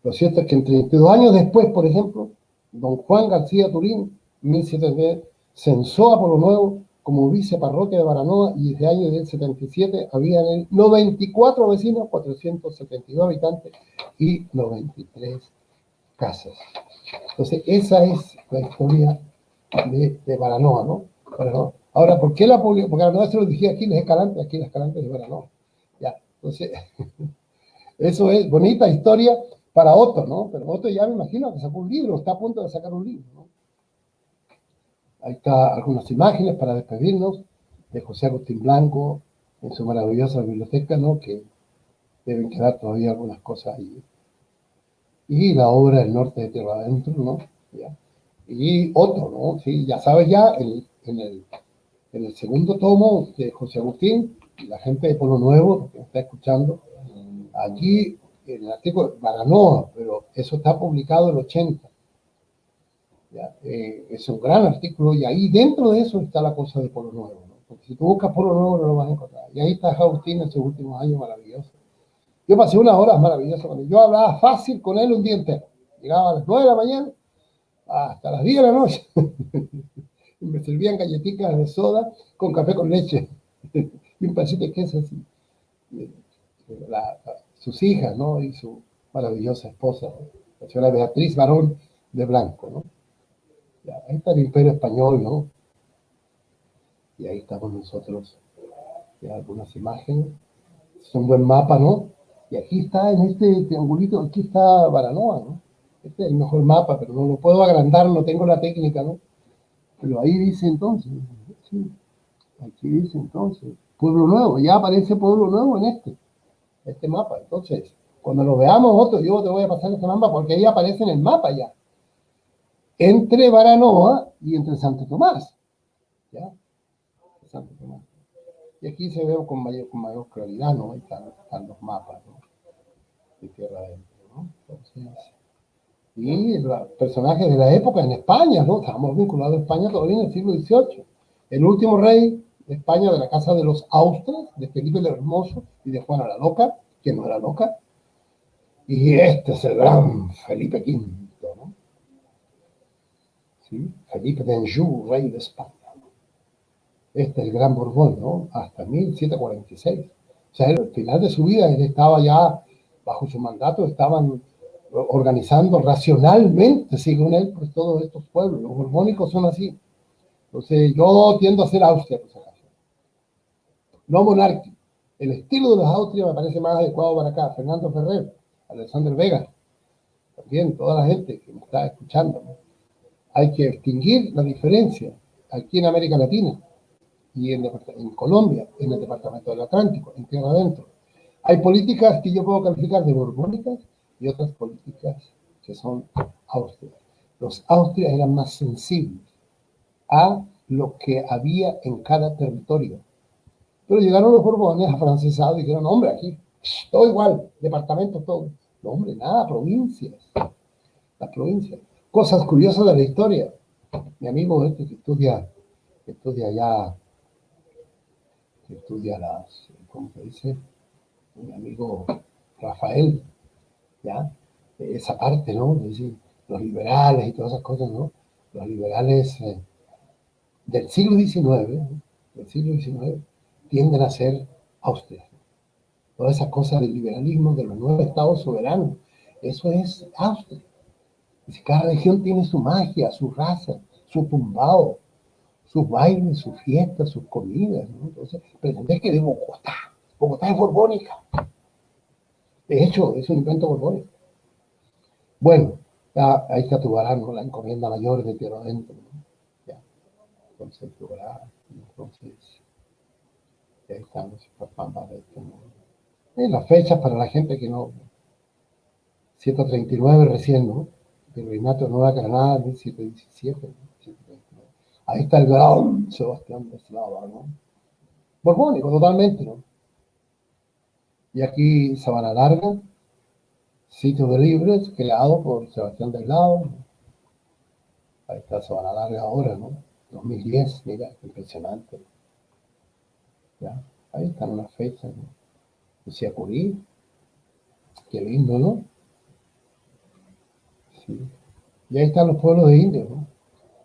Lo cierto es que 32 años después, por ejemplo, don Juan García Turín, 1710, censó a Pueblo Nuevo como viceparroquia de Baranoa y desde el año del 77 había en él 94 vecinos, 472 habitantes y 93 casas. Entonces, esa es la historia de Baranoa, ¿no? Baranoa. Ahora, ¿por qué la publicó? Porque Baranoa se lo dije aquí, las Escalantes de Baranoa. Ya, entonces, eso es bonita historia para Otto, ¿no? Pero Otto ya me imagino que sacó un libro, está a punto de sacar un libro, ¿no? Ahí está algunas imágenes para despedirnos de José Agustín Blanco en su maravillosa biblioteca, ¿no? Que deben quedar todavía algunas cosas ahí. Y la obra El Norte de Tierra Adentro, ¿no? ¿Ya? Y Otto, ¿no? Sí, ya sabes ya, en el segundo tomo de José Agustín, la gente de Pueblo Nuevo, que está escuchando, allí en el artículo Baranoa, pero eso está publicado en el 80. ¿Ya? Es un gran artículo y ahí dentro de eso está la cosa de Pueblo Nuevo, ¿no? Porque si tú buscas Pueblo Nuevo no lo vas a encontrar. Y ahí está Agustín en sus últimos años maravillosos. Yo pasé unas horas maravillosas con él. Yo hablaba fácil con él un día entero. Llegaba a las 9 de la mañana hasta las 10 de la noche. Y me servían galletitas de soda con café con leche y un pedacito de queso así. Sus hijas, ¿no? Y su maravillosa esposa, la señora Beatriz Barón de Blanco, ¿no? Ya, ahí está el Imperio Español, ¿no? Y ahí estamos nosotros, ya algunas imágenes. Es un buen mapa, ¿no? Y aquí está, en este triangulito, aquí está Baranoa, ¿no? Este es el mejor mapa, pero no lo puedo agrandar, no tengo la técnica, ¿no? Pero ahí dice entonces, sí, aquí dice entonces, Pueblo Nuevo, ya aparece Pueblo Nuevo en este mapa. Entonces, cuando lo veamos otro, yo te voy a pasar este mapa porque ahí aparece en el mapa ya. Entre Baranoa y entre Santo Tomás, ¿ya? Santo Tomás. Y aquí se ve con mayor claridad, ¿no? Ahí están los mapas, ¿no? De tierra adentro, ¿no? Entonces, y los personajes de la época en España, ¿no? Estábamos vinculados a España todavía en el siglo XVIII. El último rey de España de la casa de los Austrias, de Felipe el Hermoso y de Juana la Loca, que no era loca. Y este es el gran Felipe V, ¿no? ¿Sí? Felipe de Anjou, rey de España. Este es el gran Borbón, ¿no? Hasta 1746. O sea, al final de su vida, él estaba ya, bajo su mandato, estaban organizando racionalmente, según él, pues todos estos pueblos. Los borbónicos son así. Entonces, yo tiendo a ser Austria, por si acaso. No monárquico. El estilo de los Austrias me parece más adecuado para acá. Fernando Ferrer, Alexander Vega, también toda la gente que me está escuchando, ¿no? Hay que distinguir la diferencia aquí en América Latina y en Colombia, en el departamento del Atlántico, en tierra adentro. Hay políticas que yo puedo calificar de borbónicas y otras políticas que son austrias. Los austrias eran más sensibles a lo que había en cada territorio. Pero llegaron los borbones afrancesados y dijeron, hombre, aquí, todo igual, departamentos, todo. No, hombre, nada, provincias. Las provincias. Cosas curiosas de la historia. Mi amigo este que estudia las, ¿cómo se dice? Mi amigo Rafael, ¿ya? Esa parte, ¿no? Es decir, los liberales y todas esas cosas, ¿no? Los liberales del siglo XIX, ¿no? Del siglo XIX, tienden a ser austrias. Todas esas cosas del liberalismo, de los nuevos estados soberanos, eso es Austria. Cada región tiene su magia, su raza, su tumbao, sus bailes, sus fiestas, sus comidas, ¿no? Entonces, pretender que de Bogotá es borbónica. De hecho, es un invento borbónico. Bueno, ya, ahí está Tubarán, ¿no? La encomienda mayor de tierra adentro, ¿no? Ya, entonces Tubarán, entonces, ya están los pampas de esto, ¿no? Las fechas para la gente que no, 139 recién, ¿no? Virreinato de Nueva Granada, 1717, ¿no? 139. Ahí está el gran Sebastián de Eslava, ¿no? Borbónico, totalmente, ¿no? Y aquí Sabana Larga, sitio de libres, creado por Sebastián de Eslava, ¿no? Ahí está Sabana Larga ahora, ¿no? 2010, mira, impresionante. ¿Ya? Ahí están unas fechas, ¿no? Lucía Curí, qué lindo, ¿no? Sí. Y ahí están los pueblos de indios, ¿no?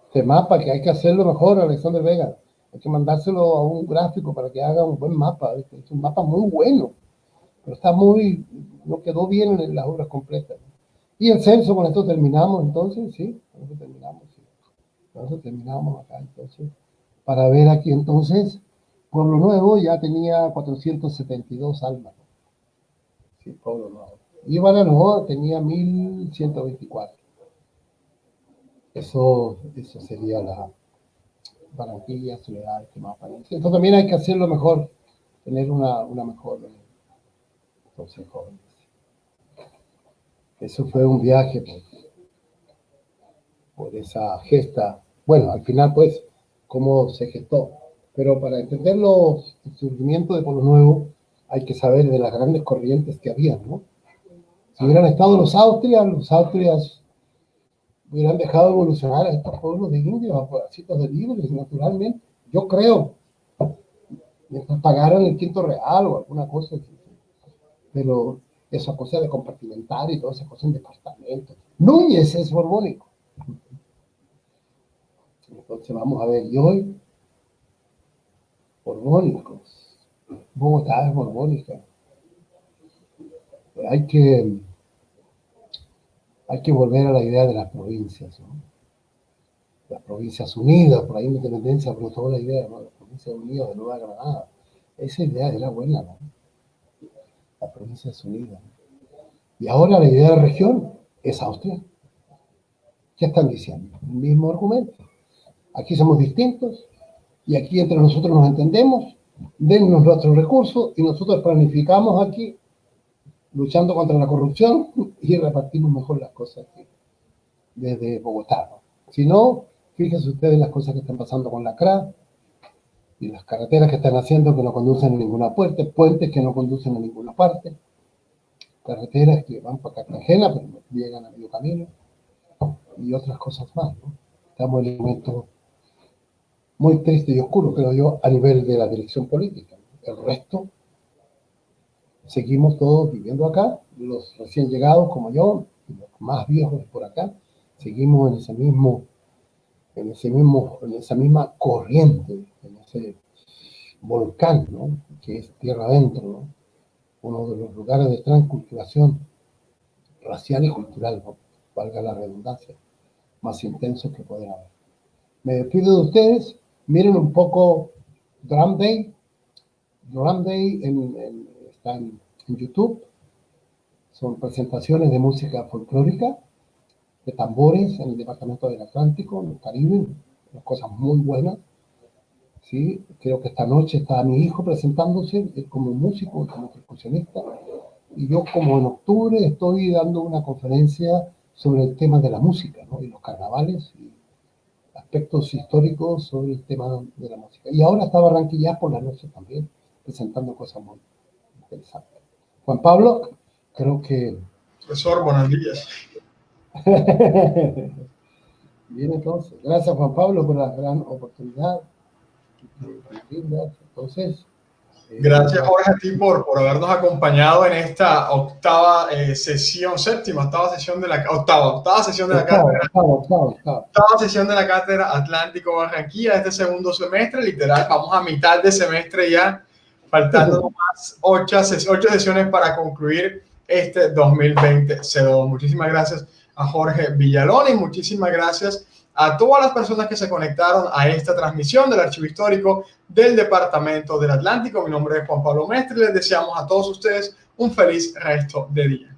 Este mapa que hay que hacerlo mejor, Alexander Vega. Hay que mandárselo a un gráfico para que haga un buen mapa. ¿Viste? Es un mapa muy bueno, pero no quedó bien en las obras completas. Y el censo, con esto terminamos entonces, sí, con esto terminamos, sí. Con esto terminamos acá entonces. Para ver aquí entonces, Pueblo Nuevo ya tenía 472 almas. Sí, Pueblo Nuevo. Y Baranoa tenía 1124. Eso sería la Barranquilla, Soledad, este mapa. Entonces también hay que hacerlo mejor, tener una mejor consejo. Eso fue un viaje por esa gesta. Bueno, al final, pues, cómo se gestó. Pero para entender el surgimiento de Pueblo Nuevo, hay que saber de las grandes corrientes que había, ¿no? Si hubieran estado los Austrias hubieran dejado evolucionar a estos pueblos de indios, a pedacitos de libres, naturalmente. Yo creo, mientras pagaran el quinto real o alguna cosa así. Pero esa cosa de compartimentar y todas esas cosas en departamentos. Núñez es borbónico. Entonces vamos a ver, y hoy, borbónicos. Bogotá es borbónica. Hay que hay que volver a la idea de las provincias, ¿no? Las provincias unidas, por ahí en la independencia brotó la idea, ¿no? Las provincias unidas de Nueva Granada. Esa idea era buena, ¿no? Las provincias unidas. Y ahora la idea de región es Austria. ¿Qué están diciendo? El mismo argumento. Aquí somos distintos y aquí entre nosotros nos entendemos, dennos nuestros recursos y nosotros planificamos aquí, luchando contra la corrupción y repartimos mejor las cosas aquí, desde Bogotá, ¿no? Si no, fíjense ustedes las cosas que están pasando con la CRA y las carreteras que están haciendo que no conducen a ninguna puerta, puentes que no conducen a ninguna parte, carreteras que van para Cartagena pero no llegan a medio camino y otras cosas más, ¿no? Estamos en un momento muy triste y oscuro, creo yo, a nivel de la dirección política. El resto, seguimos todos viviendo acá, los recién llegados como yo, y los más viejos por acá, seguimos en esa misma corriente, en ese volcán, ¿no? Que es tierra adentro, ¿no? Uno de los lugares de transculturación racial y cultural, ¿no? Valga la redundancia, más intensos que pueden haber. Me despido de ustedes. Miren un poco Drum Day. Drum Day está en YouTube. Son presentaciones de música folclórica, de tambores en el departamento del Atlántico, en el Caribe, unas cosas muy buenas. ¿Sí? Creo que esta noche está mi hijo presentándose como músico, como percusionista. Y yo, como en octubre, estoy dando una conferencia sobre el tema de la música, ¿no? Y los carnavales y aspectos históricos sobre el tema de la música. Y ahora está Barranquilla por la noche también, presentando cosas muy interesantes. Juan Pablo, creo que... Profesor, buenos días. Bien, entonces. Gracias, Juan Pablo, por la gran oportunidad. Entonces... Gracias, Jorge, a ti por habernos acompañado en esta octava sesión de la cátedra Atlántico Barranquilla, este segundo semestre, literal, vamos a mitad de semestre ya, faltando más 8 sesiones para concluir este 2020 C2. Muchísimas gracias a Jorge Villalón y muchísimas gracias a todas las personas que se conectaron a esta transmisión del Archivo Histórico del Departamento del Atlántico. Mi nombre es Juan Pablo Mestre y les deseamos a todos ustedes un feliz resto de día.